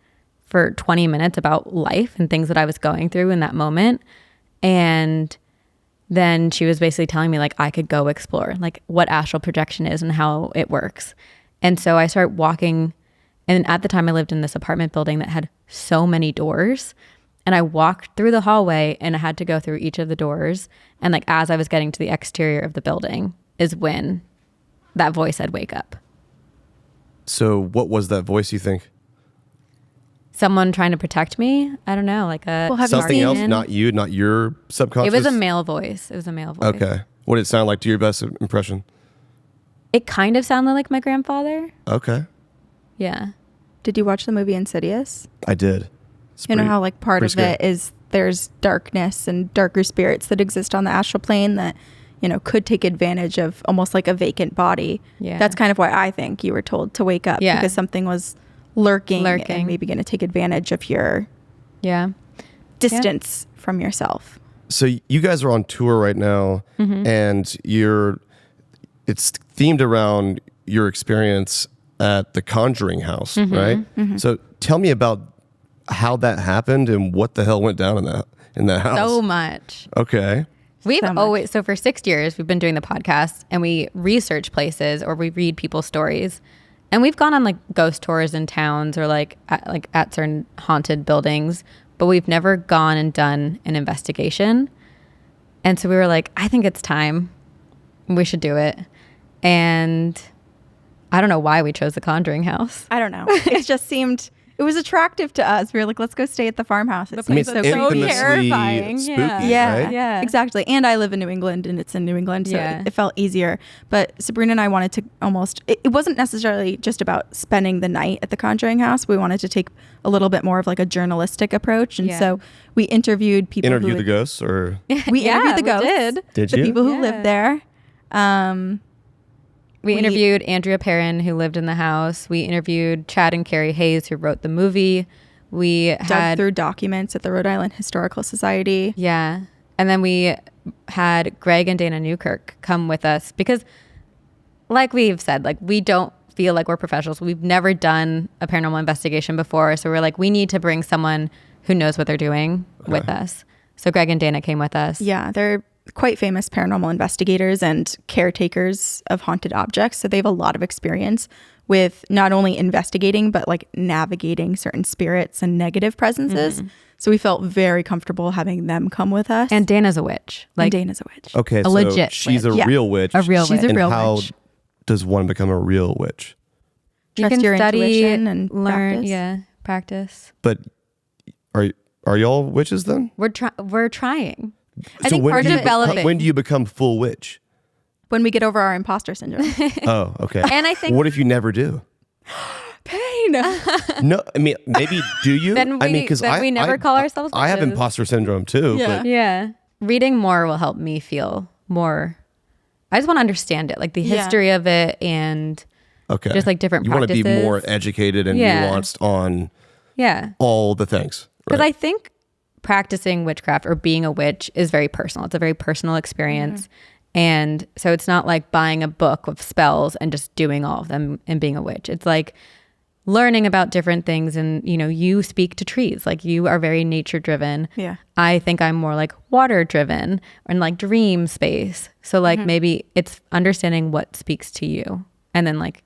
for 20 minutes about life and things that I was going through in that moment. And then she was basically telling me like I could go explore like what astral projection is and how it works. And so I started walking, and at the time I lived in this apartment building that had so many doors, and I walked through the hallway and I had to go through each of the doors. And like as I was getting to the exterior of the building is when that voice said, wake up. So what was that voice, you think? Someone trying to protect me? I don't know, like a Something else, guardian. not you, not your subconscious? It was a male voice. Okay. What did it sound like to your best impression? It kind of sounded like my grandfather. Okay. Yeah. Did you watch the movie Insidious? I did. You know how like part of scary. it is there's darkness and darker spirits that exist on the astral plane that, you know, could take advantage of almost like a vacant body. Yeah. That's kind of why I think you were told to wake up. Yeah. Because something was lurking and maybe going to take advantage of your distance from yourself. So you guys are on tour right now, and it's themed around your experience at the Conjuring House, right? So tell me about how that happened and what the hell went down in that house? So much. Okay. We've always, so for 6 years, we've been doing the podcast and we research places or we read people's stories. And we've gone on like ghost tours in towns or like at certain haunted buildings, but we've never gone and done an investigation. And so we were like, I think it's time. We should do it. And I don't know why we chose the Conjuring house. I don't know. It just seemed, it was attractive to us. We were like, let's go stay at the farmhouse. It's It's so terrifying. Spooky, right? Yeah. Exactly. And I live in New England and it's in New England, so Yeah. it felt easier. But Sabrina and I wanted to it wasn't necessarily just about spending the night at the Conjuring house. We wanted to take a little bit more of like a journalistic approach. And so we interviewed people Interview the ghosts or? We interviewed the ghosts. Did the you? people who lived there. We interviewed Andrea Perrin, who lived in the house. We interviewed Chad and Carrie Hayes, who wrote the movie. We dug through documents at the Rhode Island Historical Society. Yeah. And then we had Greg and Dana Newkirk come with us because, like we've said, like we don't feel like we're professionals. We've never done a paranormal investigation before. So we're like, we need to bring someone who knows what they're doing with us. So Greg and Dana came with us. Yeah, they're quite famous paranormal investigators and caretakers of haunted objects. So they have a lot of experience with not only investigating, but like navigating certain spirits and negative presences. So we felt very comfortable having them come with us. And Dana's a witch. Like Dana's a witch. Okay, so legit she's witch. a real witch. A real She's witch. a real how witch. does one become a real witch? Trust your intuition and learn, practice. practice. But are y'all witches then? We're trying. I think when part do of you it- developing. when do you become full witch? When we get over our imposter syndrome. Oh, okay. And I think What if you never do? Pain. No, I mean, maybe do you? Then I mean, we- because then we never call ourselves I have witches. imposter syndrome too. Yeah. But yeah, reading more will help me feel more. I just want to understand it, like the history of it and okay, just like different You want to be practices. more educated and Yeah. nuanced on yeah. all the things. Because Right? I think practicing witchcraft or being a witch is very personal. It's a very personal experience. And so it's not like buying a book of spells and just doing all of them and being a witch. It's like learning about different things. And, you know, you speak to trees. Like you are very nature driven. Yeah. I think I'm more like water driven and like dream space. So like maybe it's understanding what speaks to you and then like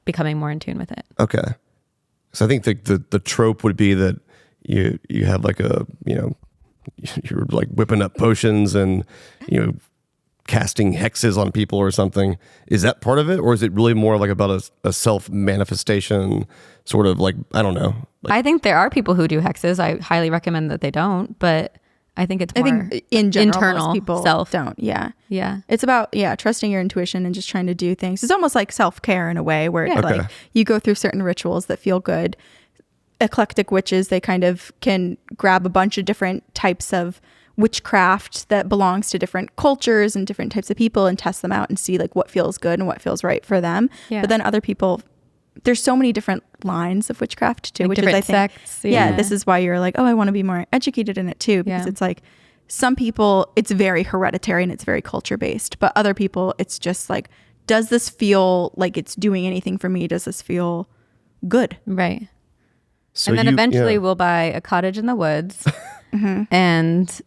becoming more in tune with it. Okay. So I think the trope would be that you have like you're like whipping up potions and casting hexes on people or something. Is that part of it, or is it really more like about a self manifestation sort of like, I don't know? Like, I think there are people who do hexes. I highly recommend that they don't, but I think it's more I think in general, internal most people self. don't. Yeah. Yeah. It's about, trusting your intuition and just trying to do things. It's almost like self-care in a way where it's Okay. like you go through certain rituals that feel good. Eclectic witches, they kind of can grab a bunch of different types of witchcraft that belongs to different cultures and different types of people and test them out and see like what feels good and what feels right for them. Yeah. But then other people, there's so many different lines of witchcraft too, Like which is, different I think, sects, yeah, yeah. this is why you're like, oh, I want to be more educated in it too, because Yeah. it's like some people, it's very hereditary and it's very culture based, but other people, it's just like, does this feel like it's doing anything for me? Does this feel good? Right. so And then you- eventually yeah. we'll buy a cottage in the woods and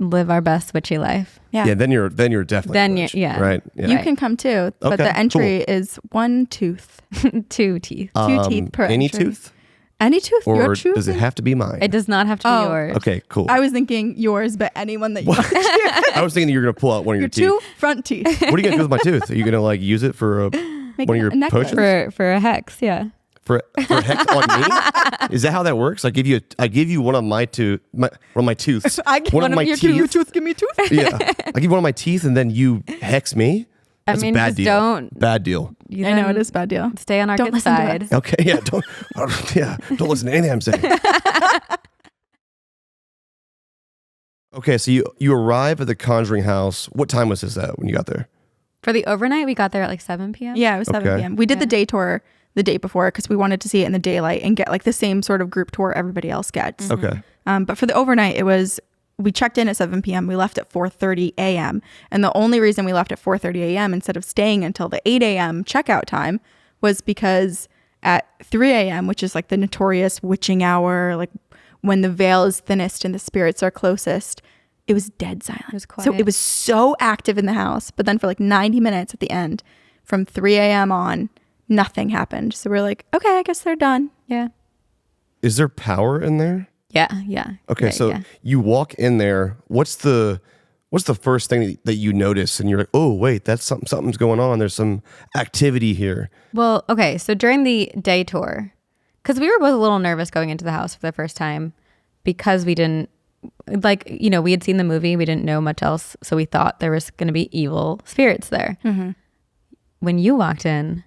live our best witchy life. Yeah, then you're definitely Then a you- witch, yeah. right. Yeah. You can come too, but Okay, the entry is one tooth, 2 teeth. two teeth per any entry. tooth, Any tooth, or your tooth. does it have to be mine? It does not have to Oh. be yours. Okay, cool. I was thinking yours, but anyone that you want. I was thinking that you're gonna pull out one of your Your teeth. two front teeth. What are you gonna do with my tooth? Are you gonna like use it for Make one of a your necklace. potions? For a hex, yeah. For hex on me? Is that how that works? I give you one of my tooths. I give one of my your teeth. Your tooth, give me tooth. Yeah, I give you one of my teeth, and then you hex me. I That's mean, a bad just deal. don't. Bad deal. You I know then it is a bad deal. Stay on our Don't good listen to side. us. Okay, yeah, don't listen to anything I'm saying. Okay, so you arrive at the Conjuring house. What time was this at when you got there? For the overnight, we got there at like 7 p.m. Yeah, it was 7 Okay. p.m. We did the day tour the day before because we wanted to see it in the daylight and get like the same sort of group tour everybody else gets. Okay. But for the overnight, we checked in at 7 p.m. We left at 4:30 a.m. And the only reason we left at 4:30 a.m. instead of staying until the 8 a.m. checkout time was because at 3 a.m., which is like the notorious witching hour, like when the veil is thinnest and the spirits are closest, it was dead silent. It was quiet. So it was so active in the house. But then for like 90 minutes at the end, from 3 a.m. on, nothing happened. So we're like, okay, I guess they're done. Yeah. Is there power in there? Yeah. Okay, yeah, so you walk in there. What's the first thing that you notice, and you're like, oh wait, that's something's going on. There's some activity here. Well, okay, so during the day tour, because we were both a little nervous going into the house for the first time, because we didn't we had seen the movie, we didn't know much else, so we thought there was going to be evil spirits there. Mm-hmm. When you walked in,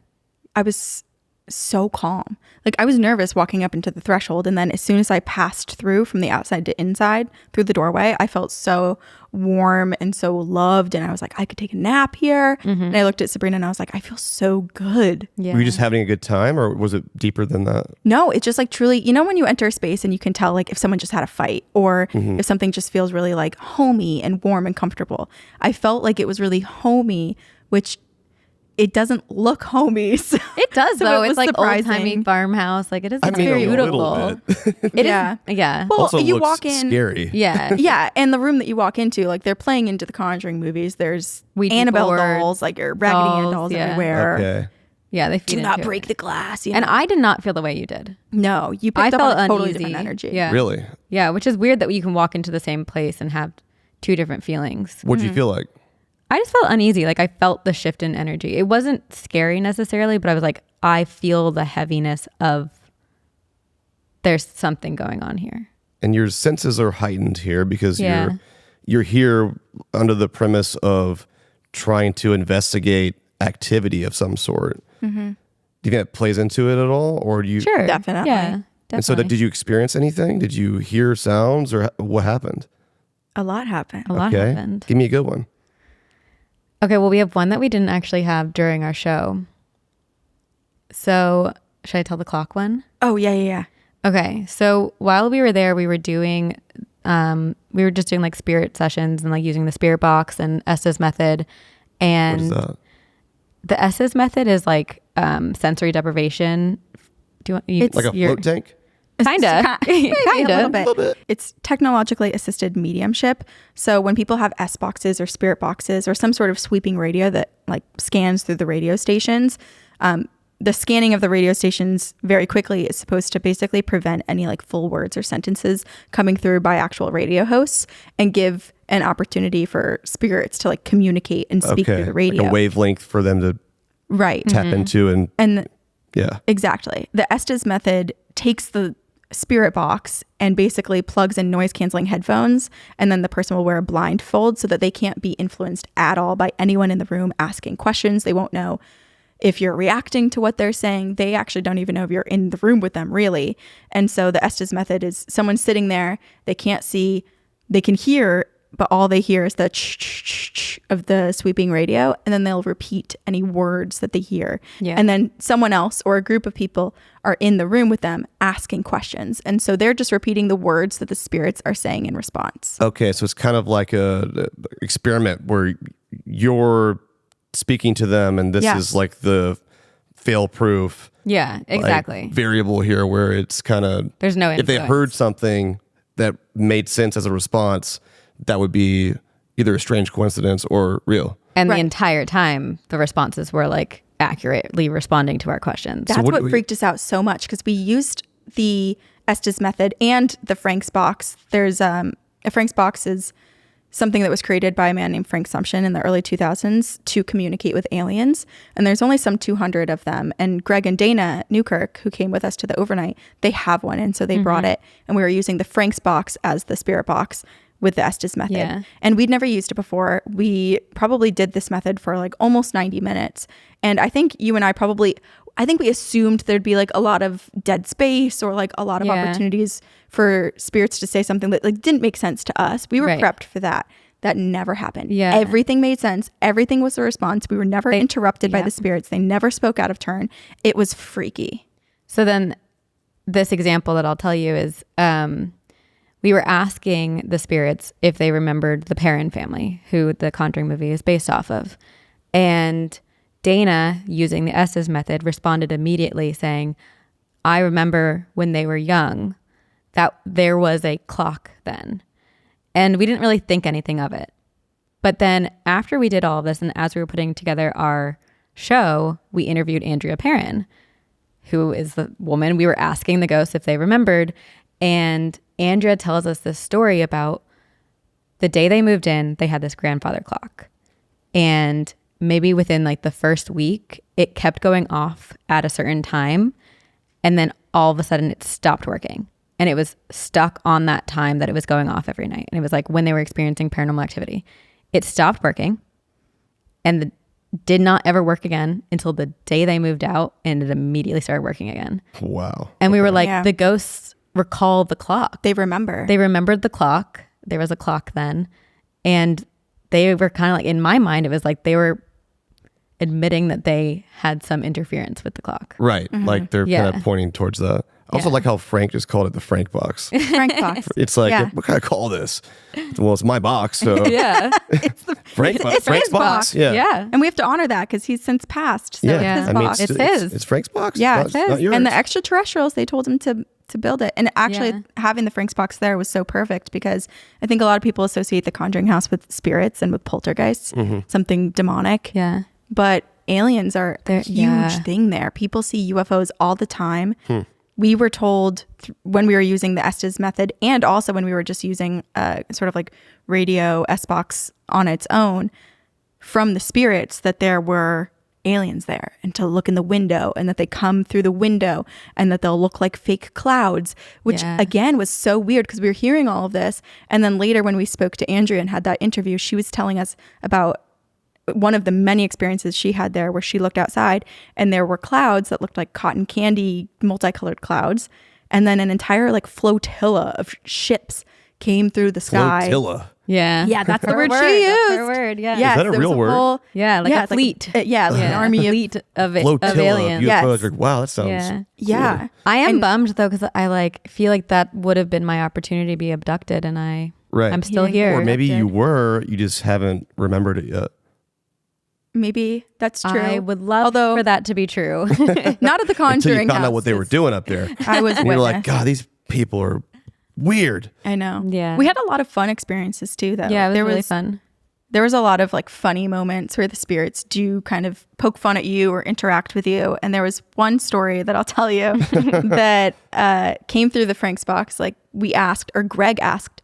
I was so calm. Like I was nervous walking up into the threshold, and then as soon as I passed through from the outside to inside through the doorway, I felt so warm and so loved, and I was like, I could take a nap here. And I looked at Sabrina and I was like, I feel so good. yeah. Were you just having a good time, or was it deeper than that? No, it's just like truly, you know, when you enter a space and you can tell like if someone just had a fight, or if something just feels really like homey and warm and comfortable. I felt like it was really homey, which it doesn't look homey. So, It does so though. it It's was like surprising. old-timey farmhouse. Like it is I mean, very a little beautiful. bit. It is. Yeah. Yeah. Well, Also you looks walk in. scary. Yeah. Yeah, and the room that you walk into, like they're playing into the Conjuring movies. There's Ouija Annabelle board, dolls, like your Raggedy Ann dolls, dolls yeah. everywhere. Okay. Yeah. They feed Do not into break it. the glass. And I did not feel the way you did. No, you I picked up felt on a totally uneasy. different energy. Yeah. Really? Yeah, which is weird that you can walk into the same place and have two different feelings. What'd you feel like? I just felt uneasy. Like I felt the shift in energy. It wasn't scary necessarily, but I was like, I feel the heaviness of there's something going on here. And your senses are heightened here because Yeah. you're here under the premise of trying to investigate activity of some sort. Do you think that plays into it at all, or do you? Sure. Definitely. Yeah. Definitely. And so, did you experience anything? Did you hear sounds, or what happened? A lot happened. A lot happened. Give me a good one. Okay, well, we have one that we didn't actually have during our show. So, should I tell the clock one? Oh, yeah. Okay, so while we were there, we were just doing like spirit sessions and like using the spirit box and Estes method. And What is that? the Estes method is like sensory deprivation. Do you want It's Like a float tank? Kinda. Maybe Kinda. a little bit. It's technologically assisted mediumship. So when people have S boxes or spirit boxes or some sort of sweeping radio that like scans through the radio stations, the scanning of the radio stations very quickly is supposed to basically prevent any like full words or sentences coming through by actual radio hosts and give an opportunity for spirits to like communicate and speak through the radio. Like a wavelength for them to Right. tap into And yeah. exactly. The Estes method takes the spirit box and basically plugs in noise canceling headphones, and then the person will wear a blindfold so that they can't be influenced at all by anyone in the room asking questions. They won't know if you're reacting to what they're saying. They actually don't even know if you're in the room with them, really. And so the Estes method is someone sitting there, they can't see, they can hear, but all they hear is the ch of the sweeping radio, and then they'll repeat any words that they hear. Yeah. And then someone else or a group of people are in the room with them asking questions. And so they're just repeating the words that the spirits are saying in response. Okay, so it's kind of like a experiment where you're speaking to them, and this is like the fail-proof Yeah, exactly. like, variable here, where it's kind of There's no if they influence. heard something that made sense as a response, that would be either a strange coincidence or real. And Right. the entire time, the responses were like accurately responding to our questions. That's what what do we- freaked us out so much, because we used the Estes method and the Frank's box. There's a Frank's box is something that was created by a man named Frank Sumption in the early 2000s to communicate with aliens. And there's only some 200 of them. And Greg and Dana Newkirk, who came with us to the overnight, they have one. And so they brought it. And we were using the Frank's box as the spirit box with the Estes method. Yeah. And we'd never used it before. We probably did this method for like almost 90 minutes. And I think you and I we assumed there'd be like a lot of dead space or like a lot of Yeah. opportunities for spirits to say something that like didn't make sense to us. We were Right. prepped for that. That never happened. Yeah. Everything made sense. Everything was a response. We were never interrupted by yeah. the spirits. They never spoke out of turn. It was freaky. So then this example that I'll tell you is we were asking the spirits if they remembered the Perrin family, who the Conjuring movie is based off of. And Dana, using the Estes method, responded immediately saying, I remember when they were young that there was a clock then. And we didn't really think anything of it. But then after we did all of this and as we were putting together our show, we interviewed Andrea Perrin, who is the woman we were asking the ghosts if they remembered. And Andrea tells us this story about the day they moved in, they had this grandfather clock. And maybe within like the first week, it kept going off at a certain time. And then all of a sudden it stopped working. And it was stuck on that time that it was going off every night. And it was like when they were experiencing paranormal activity. It stopped working and did not ever work again until the day they moved out, and it immediately started working again. Wow. And we were like, the ghosts recall the clock. They remember. They remembered the clock. There was a clock then. And they were kind of like, in my mind, it was like they were admitting that they had some interference with the clock. Right. Like they're kind of pointing towards the... I also like how Frank just called it the Frank box. Frank box. It's like, what can I call this? Well, it's my box, so... Yeah. It's the Frank's Frank's box. Yeah. And we have to honor that because he's since passed. So Yeah. it's his box. It's his. It's Frank's box. Yeah, It's not yours. And the extraterrestrials, they told him to build it. And actually having the Frank's box there was so perfect because I think a lot of people associate the Conjuring house with spirits and with poltergeists, something demonic. Yeah. But aliens are a huge thing there. People see UFOs all the time. We were told when we were using the Estes method and also when we were just using sort of like radio S-box on its own from the spirits that there were aliens there and to look in the window and that they come through the window and that they'll look like fake clouds, which again was so weird because we were hearing all of this. And then later when we spoke to Andrea and had that interview, she was telling us about one of the many experiences she had there where she looked outside and there were clouds that looked like cotton candy, multicolored clouds. And then an entire like flotilla of ships came through the sky. Flotilla. Yeah. Yeah, that's the Her word word. she That's used. her word. Yeah. Yes, Is that a there was real word? whole- Like a fleet. like an army of fleet of Flotilla aliens. of Yes. UFOs. Like, wow, that sounds... Yeah. Yeah. cool. I am bummed though because I like feel like that would have been my opportunity to be abducted, and I'm still here. Or maybe you were, you just haven't remembered it yet. Maybe that's true. I would love for that to be true. Not at the Conjuring Until you found house. out what they were doing up there. I was And you're like, witness. God, these people are weird. I know. Yeah. We had a lot of fun experiences too, though. Yeah, it was there really fun. There was a lot of like funny moments where the spirits do kind of poke fun at you or interact with you. And there was one story that I'll tell you that came through the Frank's box. Like we asked, or Greg asked,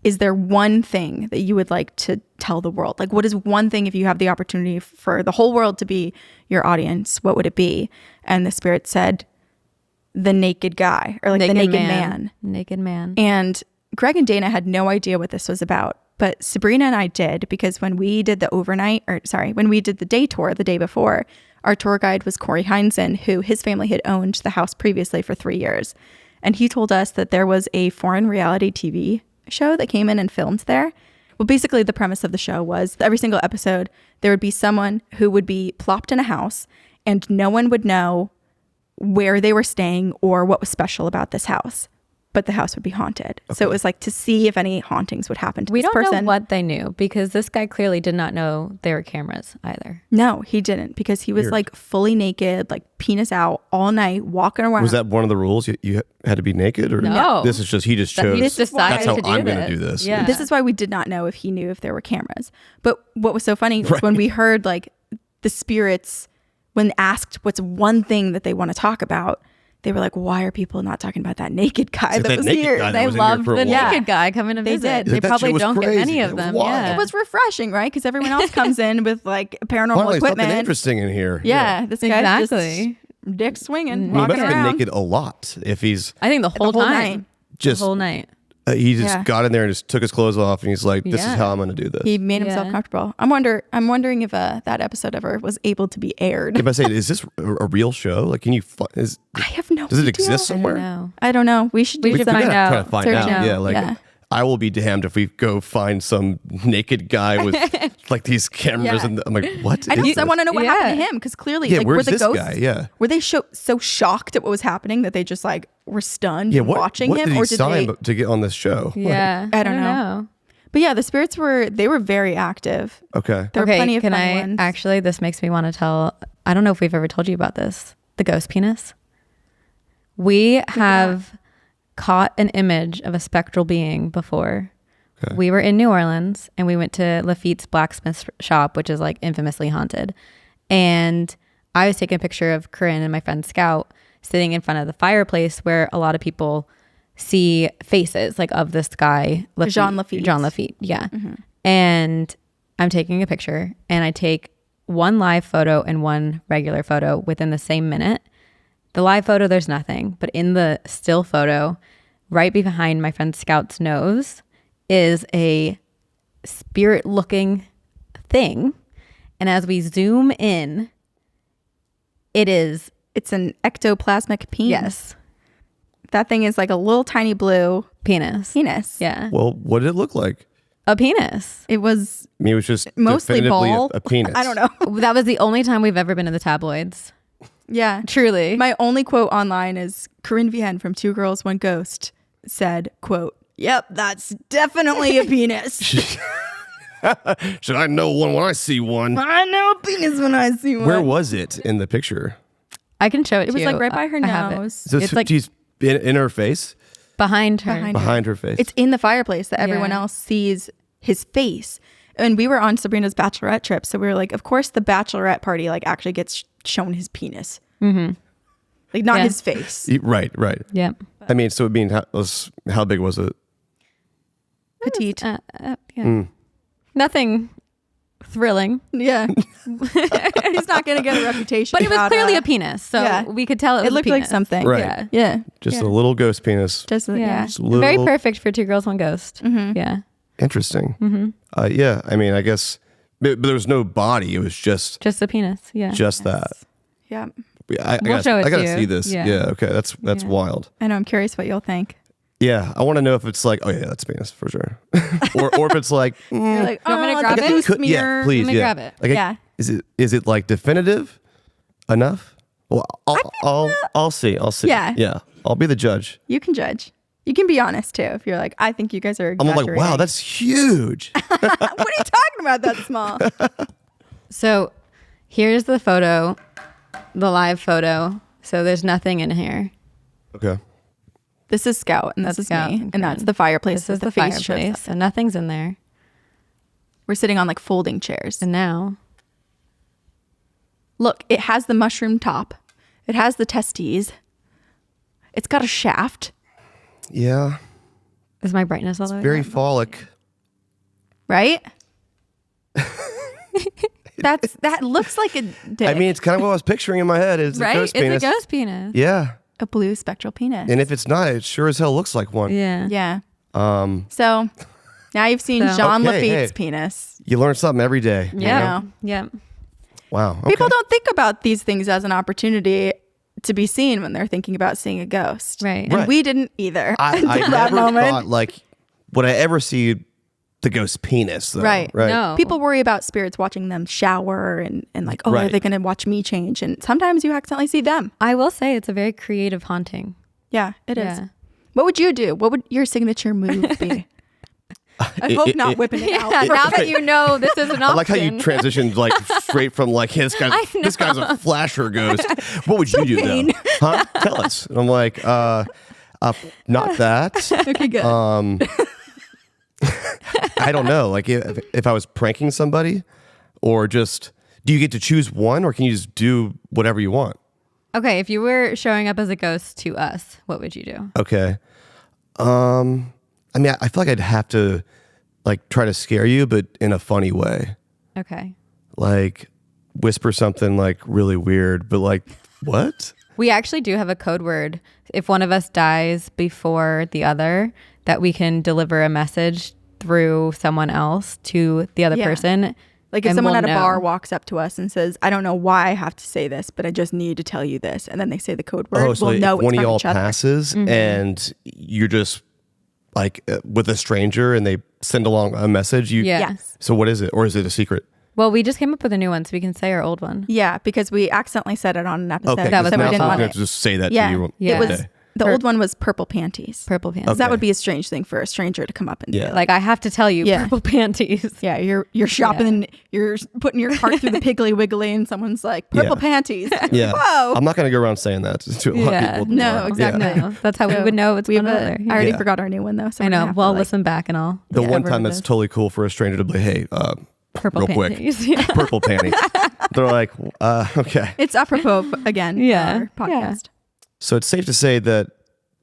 is there one thing that you would like to tell the world? Like what is one thing, if you have the opportunity for the whole world to be your audience, what would it be? And the spirit said, the naked guy, or like the naked man. Naked man. And Greg and Dana had no idea what this was about, but Sabrina and I did, because when we did when we did the day tour the day before, our tour guide was Corey Heinzen, who his family had owned the house previously for 3 years. And he told us that there was a foreign reality TV show that came in and filmed there. Well, basically the premise of the show was every single episode, there would be someone who would be plopped in a house and no one would know where they were staying or what was special about this house, but the house would be haunted. Okay. So it was like to see if any hauntings would happen to this person. We don't know what they knew because this guy clearly did not know there were cameras either. No, he didn't, because he was like fully naked, like penis out all night, walking around. Was that one of the rules? You had to be naked? Or No. This is just, he just chose, He just decided that's how to do I'm going to this. do this. Yeah. This is why we did not know if he knew if there were cameras. But what was so funny was when we heard like the spirits, when asked what's one thing that they want to talk about, they were like, why are people not talking about that naked guy It's that that was naked here? guy that They was in here loved for a the while. naked guy coming to They visit. did. They Like, that probably shit was don't get crazy. many That of was them. wild. Yeah. It was refreshing, right? Because everyone else comes in with like paranormal Finally, equipment. something interesting in here. Yeah, this guy's Exactly. just dick swinging, Well, he walking must have been around. naked a lot if he's I think the whole time. night. just The whole night. he just Yeah. got in there and just took his clothes off and he's like, this is Yeah. how I'm going to do this. He made himself Yeah. comfortable. I'm wondering if that episode ever was able to be aired. If I say, is this a real show? Like, can you? I have no Does it idea. exist somewhere? No. I don't know. We should We do should some. find gotta out. try to find Search out. out. Yeah, like Yeah. I will be damned if we go find some naked guy with like these cameras, Yeah. and I'm like, what? I know. is I this? want to know what Yeah. happened to him, because clearly, Yeah, like, where's were the this ghosts? guy? Yeah. Were they so shocked at what was happening that they just like were stunned Yeah, what, watching what him, did he or did sign they? to get on this show? Yeah. I don't know. But yeah, the spirits were very active. Okay. There were plenty of can funny I ones. actually, this makes me want to tell, I don't know if we've ever told you about this, the ghost penis. We have caught an image of a spectral being before. Okay. We were in New Orleans and we went to Lafitte's blacksmith shop, which is like infamously haunted. And I was taking a picture of Corinne and my friend Scout sitting in front of the fireplace where a lot of people see faces like of this guy, Jean Lafitte. Jean Lafitte, yeah. And I'm taking a picture and I take one live photo and one regular photo within the same minute. The live photo, there's nothing, but in the still photo, right behind my friend Scout's nose is a spirit looking thing. And as we zoom in, it's an ectoplasmic penis. Yes. That thing is like a little tiny blue Penis. Yeah. Well, what did it look like? A penis. It was I mean, it was just mostly definitively ball. a penis. I don't know. That was the only time we've ever been in the tabloids. Yeah. Truly. My only quote online is Corinne Vienne from Two Girls, One Ghost said, quote, "Yep, that's definitely a penis." Should I know one when I see one? I know a penis when I see one. Where was it in the picture? I can show it It to was you. like right by her I have it. nose. So It's like she's in her face? behind her. Behind her face. It's in the fireplace that everyone Yeah. else sees his face. And we were on Sabrina's bachelorette trip, so we were like, of course the bachelorette party like actually gets shown his penis. Mm-hmm. Like not Yeah. his face. Right. Yep. I mean, so how big was it? Petite. Yeah. Nothing thrilling, Yeah. He's not going to get a reputation. but it was about, clearly a penis, so yeah. we could tell it was It looked a like penis. something. Right. Yeah. Yeah. Just a little ghost penis. Just yeah. Just a little, Very perfect for Two Girls, One Ghost. Mm-hmm. Yeah. Interesting. Yeah. I mean, I guess, but there was no body. It was just Just the penis. Yeah. that. Yeah. I We'll show it gotta to you. see this. Yeah. Yeah. Okay. That's Yeah. wild. I know. I'm curious what you'll think. Yeah. I want to know if it's like, oh yeah, that's penis for sure, or if it's like, You're like, Do you want me to oh, grab the it? goose yeah, smear. please, Let me yeah. grab it. Like, Yeah. Is it like definitive enough? Well, I'll see. Yeah. Yeah. I'll be the judge. You can judge. You can be honest too. If you're like, I think you guys are I'm exaggerating. like, wow, that's huge. What are you talking about? That small. So here's the photo, the live photo. So there's nothing in here. Okay. This is Scout, and this That's is Scout me, and and that's Corinne. the fireplace. This is with the face shows fireplace. up. So nothing's in there. We're sitting on like folding chairs. And now, Look, it has the mushroom top. It has the testes. It's got a shaft, Yeah. is my brightness all the way Very down? phallic. right? That looks like a dick. I mean, it's kind of what I was picturing in my head. It's Right? a ghost It's penis. a ghost penis. Yeah. a blue spectral penis. And if it's not, it sure as hell looks like one. Yeah. Yeah. Um, So now you've seen So- Jean Okay, Lafitte's hey. penis. you learn something every day. you Yeah. know? Yeah. Wow. Okay. People don't think about these things as an opportunity to be seen when they're thinking about seeing a ghost. Right. And Right. we didn't either I until that never moment. thought, like, would I ever see the ghost penis, though? Right. No. People worry about spirits watching them shower and like, oh, are Right. they going to watch me change? And sometimes you accidentally see them. I will say it's a very creative haunting. Yeah, it is. Yeah. What would you do? What would your signature move be? I hope not whipping it out. Yeah, now that you know this is an option. I like how you transitioned like straight from like this guy's a flasher ghost. What would you do though? Huh? Tell us. And I'm like, not that. Okay, good. I don't know. Like if I was pranking somebody, or just do you get to choose one, or can you just do whatever you want? Okay, if you were showing up as a ghost to us, what would you do? Okay. I mean, I feel like I'd have to like try to scare you, but in a funny way. Okay. Like whisper something like really weird, but like what? We actually do have a code word. If one of us dies before the other, that we can deliver a message through someone else to the other Yeah. person. Like if and someone we'll at a bar know. walks up to us and says, I don't know why I have to say this, but I just need to tell you this. And then they say the code word. Oh, so we'll if know one it's of from y'all each other. passes and you're just like with a stranger and they send along a message, you Yeah. Yes. So what is it, or is it a secret? Well, we just came up with a new one, so we can say our old one. Yeah, because we accidentally said it on an episode. Okay, That was so we my didn't fault. want I'm it. gonna just say that Yeah. to you. Yeah. It was Okay. The old one was purple panties. Purple panties. Okay. That would be a strange thing for a stranger to come up and do. Like, I have to tell you, purple panties. Yeah, you're shopping and you're putting your cart through the Piggly Wiggly and someone's like, purple panties. Yeah. Whoa. I'm not going to go around saying that to a lot of people. No, exactly. No, that's how we would know it's going on there. I already forgot our new one though. So I know. Well, listen back and all. The one time that's totally cool for a stranger to be like, hey, Purple real panties. quick, purple panties. They're like, okay. It's apropos again. Yeah. For our podcast. So it's safe to say that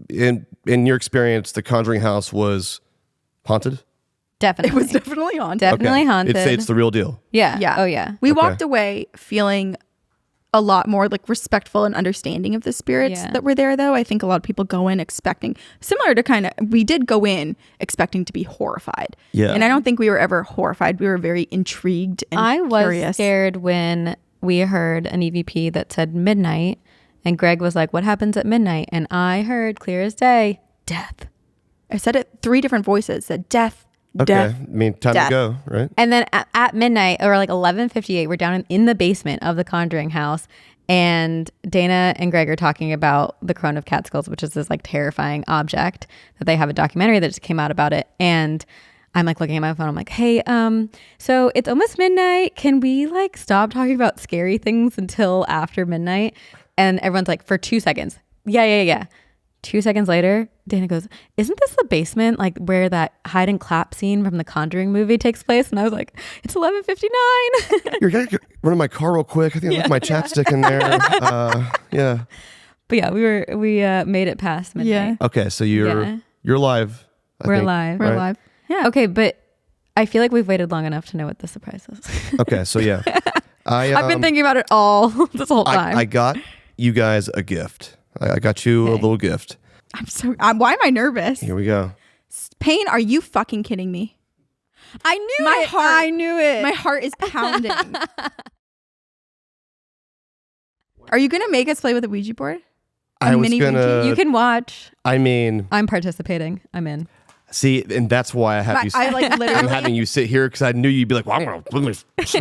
in your experience, the Conjuring house was haunted? Definitely. It was definitely haunted. Definitely Okay. haunted. It's the real deal. Yeah. Yeah. Oh, yeah. We Okay. walked away feeling a lot more like respectful and understanding of the spirits that were there, though. I think a lot of people go in expecting, similar to we did go in expecting to be horrified. Yeah. And I don't think we were ever horrified. We were very intrigued and I was curious. scared when we heard an EVP that said midnight, and Greg was like, what happens at midnight? And I heard clear as day, death. I said it 3 different voices, said death, Okay. death. I mean, time death. to go, right? And then at midnight, or like 11:58, we're down in the basement of the Conjuring house, and Dana and Greg are talking about the Crone of Catskills, which is this like terrifying object that they have a documentary that just came out about it. And I'm like looking at my phone. I'm like, hey, so it's almost midnight. Can we like stop talking about scary things until after midnight? And everyone's like, for 2 seconds. Yeah. 2 seconds later, Dana goes, isn't this the basement like where that hide and clap scene from the Conjuring movie takes place? And I was like, it's 11:59. You're going to run in my car real quick. I think I left my chapstick in there. Yeah. But yeah, we made it past midnight. Okay, so you're live. We're live. We're Right. live. Yeah. Okay, but I feel like we've waited long enough to know what the surprise is. Okay, so yeah. I've been thinking about it all this whole time. I got you guys a gift. I got you a little gift. Why am I nervous? Here we go. Payne, are you fucking kidding me? I knew My it. heart- I knew it. My heart is pounding. Are you gonna make us play with a Ouija board? I was mini gonna. You can watch. I mean, I'm participating. I'm in. see, and that's why I have you. I like I'm literally. having you sit here because I knew you'd be like, "Well, I'm gonna."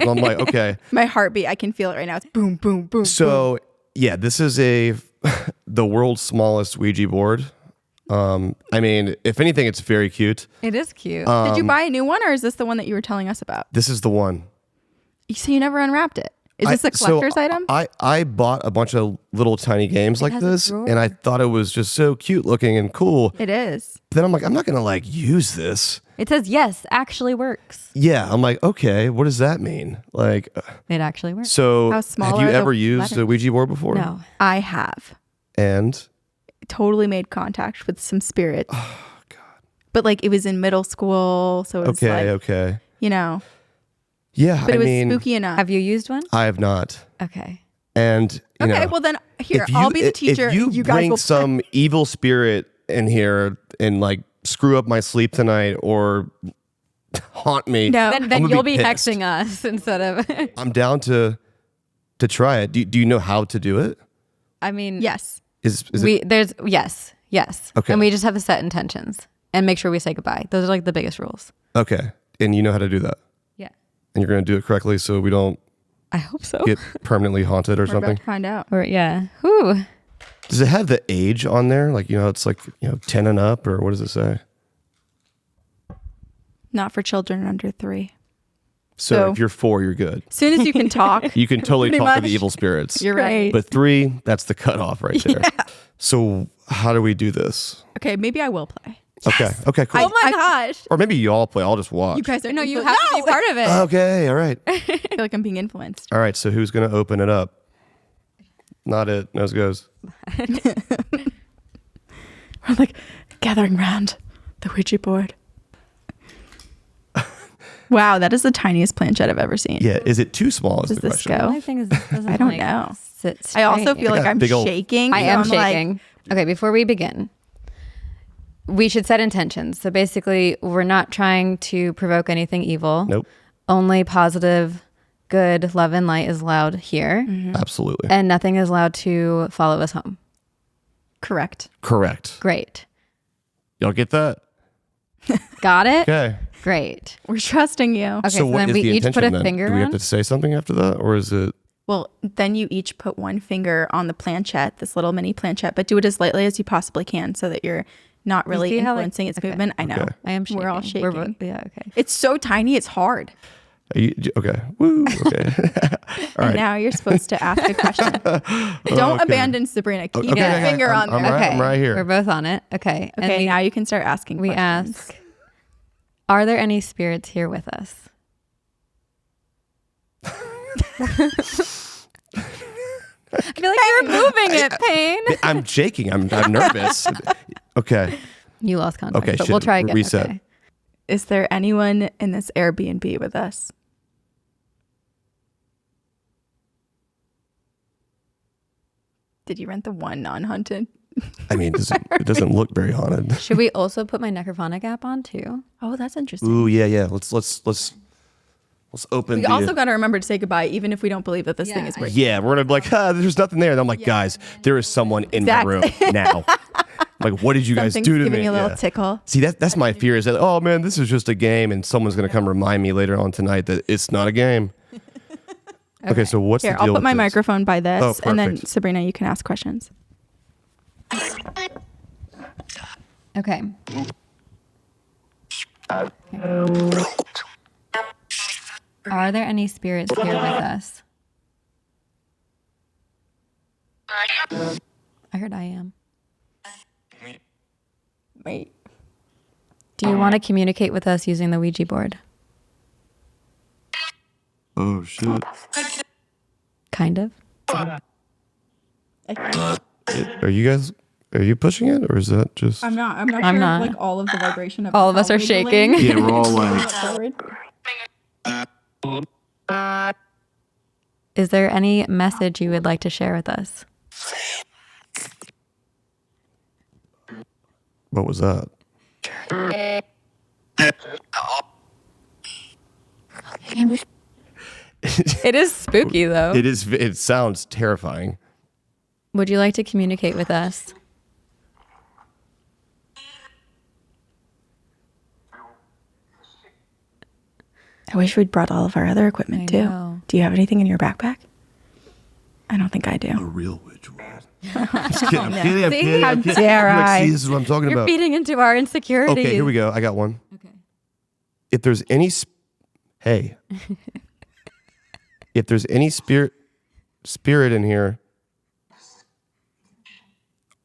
I'm like, okay. My heartbeat, I can feel it right now. It's boom, boom, boom. So yeah, this is the world's smallest Ouija board. I mean, if anything, it's very cute. It is cute. Did you buy a new one, or is this the one that you were telling us about? This is the one. So you never unwrapped it. Is this a collector's item? I bought a bunch of little tiny games like has a this, drawer. and I thought it was just so cute looking and cool. It is. Then I'm like, I'm not gonna like use this. It says yes, actually works. Yeah, I'm like, okay, what does that mean? Like, It actually works. so How small have you are the ever used a letters? Ouija board before? No. I have And totally made contact with some spirits. Oh God! But like it was in middle school, so it was okay. you know. Yeah, But it was mean, spooky enough. Have you used one? I have not. Okay. And you Okay, know, well then here if I'll be the teacher. If you, you guys bring will some evil spirit in here and like screw up my sleep tonight or haunt me, No. Then I'm gonna you'll be pissed. hexing us instead of. I'm down to try it. Do you know how to do it? I mean, Yes. Is it there's yes. Okay. And we just have to set intentions and make sure we say goodbye. Those are like the biggest rules. okay? And you know how to do that, Yeah. and you're going to do it correctly, so we don't I hope so. get permanently haunted or We're about something. to find out. Or yeah. Whew. Does it have the age on there? Like, you know, it's like, 10 and up, or what does it say? Not for children under 3. So So- if you're 4, you're good. As soon as you can talk, You can totally Pretty talk to the much. evil spirits. you're right. But 3, that's the cutoff right there. So how do we do this? Okay, maybe I will play. Okay. Okay, cool. Oh my gosh. Or maybe y'all play. I'll just watch. You guys are No, you have to be part of it. Okay, all right. I feel like I'm being influenced. All right, so who's going to open it up? Not it. Nose goes. We're like gathering round the Ouija board. Wow, that is the tiniest planchette I've ever seen. Yeah, is it too small is Does the this question. go? My thing is, doesn't, I don't like, know. sit I also straight. feel like got I'm big old- shaking. I so am I'm like- shaking. Okay, before we begin, we should set intentions. So basically, we're not trying to provoke anything evil. Nope. Only positive, good, love, and light is allowed here. Absolutely. And nothing is allowed to follow us home. Correct. Correct. Great. Y'all get that? Got it? Okay. Great. We're trusting you. Okay, so what then is we the each put intention a then? finger Do we have on. to say something after that? Or is it... Well, then you each put one finger on the planchette, this little mini planchette, but do it as lightly as you possibly can so that you're not really influencing its movement. I know. Okay. I am shaking. We're all shaking. Yeah, okay. It's so tiny, it's hard. Are you okay? Woo. Okay. All right. Now you're supposed to ask a question. Don't abandon Sabrina. Keep your finger on there. I'm right here. We're both on it. Okay. Okay, now you can start asking we questions. ask, are there any spirits here with us? I feel like you're moving it, Payne. I'm shaking. I'm nervous. Okay. You lost contact. Okay, but we'll try again. Reset. Okay. Is there anyone in this Airbnb with us? Did you rent the one non-haunted? I mean, it doesn't look very haunted. Should we also put my necrophonic app on too? Oh, that's interesting. Ooh, yeah. Let's open. We also got to remember to say goodbye, even if we don't believe that this thing is real. Yeah, we're gonna be like, there's nothing there. And I'm like, guys, there is someone in my room now. Like, what did you guys do to giving me? you a little tickle. See, that's my fear is that, oh man, this is just a game, and someone's gonna come remind me later on tonight that it's not a game. Okay, so what's Here, the deal I'll put with my this? microphone by this, Oh, and then perfect. Sabrina, you can ask questions. Okay. Are there any spirits here with us? I heard I am. Wait. Do you want to communicate with us using the Ouija board? Oh shit! Kind of. Are you pushing it, or is that just? I'm not I'm sure not. if, like, all of the vibration of All of us are shaking. Yeah, we're all like. Is there any message you would like to share with us? What was that? It is spooky though. It is. It sounds terrifying. Would you like to communicate with us? I wish we'd brought all of our other equipment I too. know. Do you have anything in your backpack? I don't think I do. Real witch would. I'm just kidding. I'm kidding. How dare I? See, this is what I'm talking You're about. feeding into our insecurities. Okay, here we go. I got one. Okay. If there's any, if there's any spirit in here,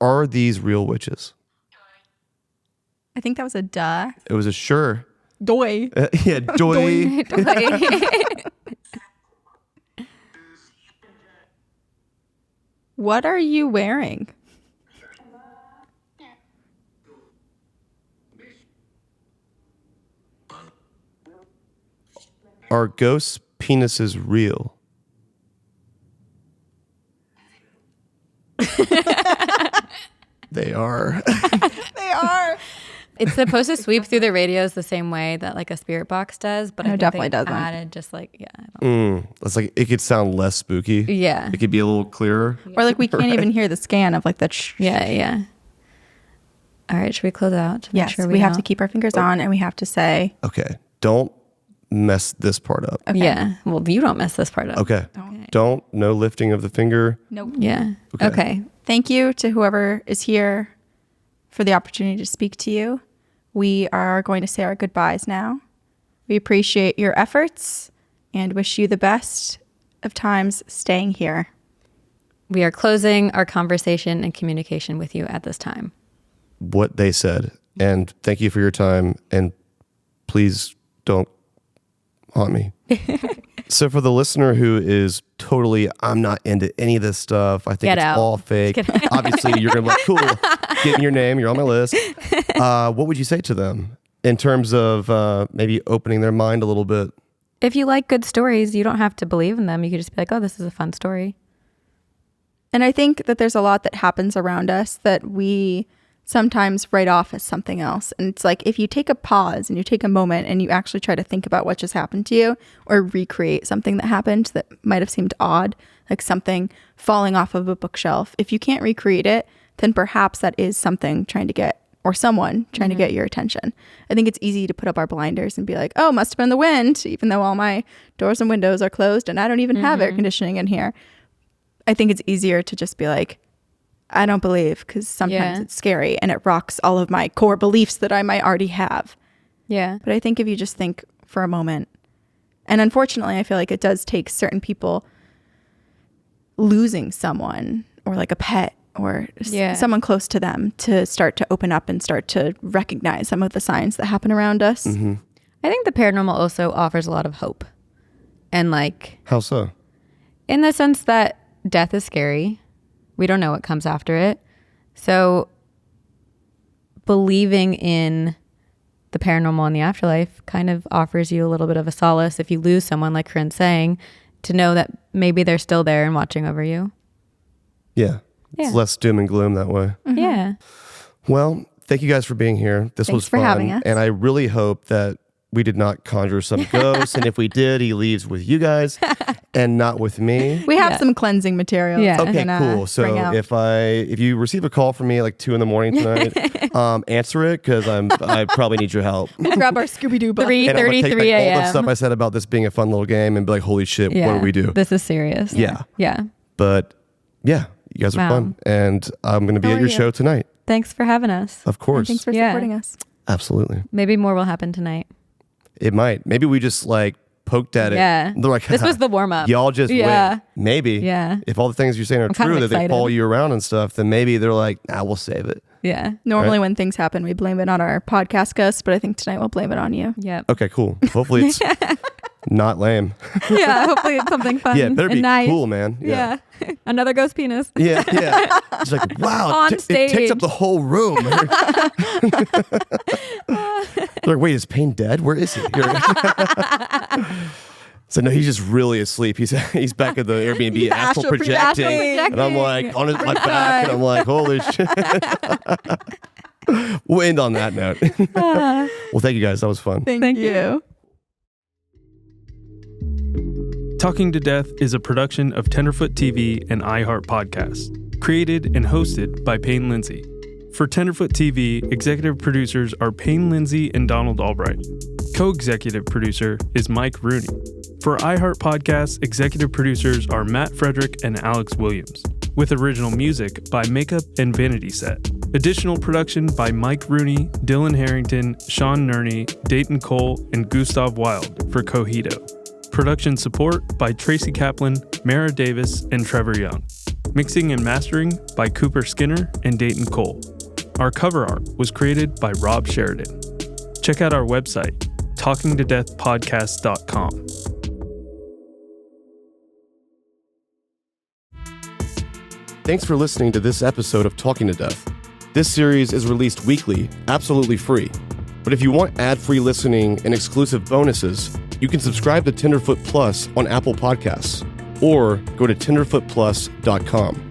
are these real witches? I think that was a duh. It was a sure. Doy. Yeah, doy. What are you wearing? Are ghosts' penises real? They are. They are. It's supposed to sweep through the radios the same way that like a spirit box does, but No, I it think definitely they doesn't. added just like I don't It's like it could sound less spooky. Yeah. It could be a little clearer. Or like we can't even hear the scan of like the. Yeah. All right, should we close out? To make Yes, sure we have don't- to keep our fingers on, and we have to say. Okay. Don't mess this part up. Okay. Yeah. Well, you don't mess this part up. Okay. Don't. No lifting of the finger. Nope. Yeah. Okay. Thank you to whoever is here for the opportunity to speak to you. We are going to say our goodbyes now. We appreciate your efforts and wish you the best of times staying here. We are closing our conversation and communication with you at this time. What they said. And thank you for your time. And please don't haunt me. So for the listener who is totally, I'm not into any of this stuff. I think Get it's out. all fake. Obviously, you're going to be like, cool, give me your name. You're on my list. What would you say to them in terms of maybe opening their mind a little bit? If you like good stories, you don't have to believe in them. You could just be like, oh, this is a fun story. And I think that there's a lot that happens around us that we sometimes write off as something else. And it's like if you take a pause and you take a moment and you actually try to think about what just happened to you or recreate something that happened that might have seemed odd, like something falling off of a bookshelf. If you can't recreate it, then perhaps that is something trying to get or someone trying to get your attention. I think it's easy to put up our blinders and be like, oh, must have been the wind, even though all my doors and windows are closed and I don't even have air conditioning in here. I think it's easier to just be like, I don't believe, because sometimes it's scary and it rocks all of my core beliefs that I might already have. Yeah. But I think if you just think for a moment, and unfortunately, I feel like it does take certain people losing someone or like a pet or someone close to them to start to open up and start to recognize some of the signs that happen around us. I think the paranormal also offers a lot of hope. And like... How so? In the sense that death is scary. We don't know what comes after it. So believing in the paranormal and the afterlife kind of offers you a little bit of a solace if you lose someone, like Corinne's saying, to know that maybe they're still there and watching over you. Yeah. It's less doom and gloom that way. Yeah. Well, thank you guys for being here. This was for fun. having us. And I really hope that we did not conjure some ghost. And if we did, he leaves with you guys and not with me. We have some cleansing material. Yeah. Okay, cool. So if you receive a call from me at like 2 a.m. tonight, answer it, because I probably need your help. Grab our Scooby-Doo book. 3:33 a.m. all the stuff I said about this being a fun little game and be like, holy shit, what do we do? This is serious. Yeah. Yeah. But yeah, you guys are fun. And I'm going to be at your show tonight. Thanks for having us. Of course. Thanks for supporting us. Absolutely. Maybe more will happen tonight. It might. Maybe we just like poked at it. Yeah. They're like, this was the warm up. Y'all just wait. Maybe. Yeah. If all the things you're saying are kind true, of that they excited. follow you around and stuff, then maybe they're like, nah, we'll save it. Yeah. Normally when things happen, we blame it on our podcast guests, but I think tonight we'll blame it on you. Yeah. Okay, cool. Hopefully it's not lame. Yeah. Hopefully it's something fun. Yeah, it better and be nice. cool, man. Yeah. Another ghost penis. Yeah. It's like, wow, On it stage. takes up the whole room. They're like, wait, is Payne dead? Where is he? So no, he's just really asleep. He's back at the Airbnb astral projecting. And I'm like on my back, and I'm like, holy shit. We'll end on that note. Well, thank you guys. That was fun. Thank you. Talking to Death is a production of TenderfootTV and iHeart Podcasts, created and hosted by Payne Lindsey. For Tenderfoot TV, executive producers are Payne Lindsey and Donald Albright. Co-executive producer is Mike Rooney. For iHeart Podcasts, executive producers are Matt Frederick and Alex Williams, with original music by Makeup and Vanity Set. Additional production by Mike Rooney, Dylan Harrington, Sean Nerney, Dayton Cole, and Gustav Wild for Cogito. Production support by Tracy Kaplan, Mara Davis, and Trevor Young. Mixing and mastering by Cooper Skinner and Dayton Cole. Our cover art was created by Rob Sheridan. Check out our website, talkingtodeathpodcast.com. Thanks for listening to this episode of Talking to Death. This series is released weekly, absolutely free. But if you want ad-free listening and exclusive bonuses, you can subscribe to Tenderfoot Plus on Apple Podcasts or go to tenderfootplus.com.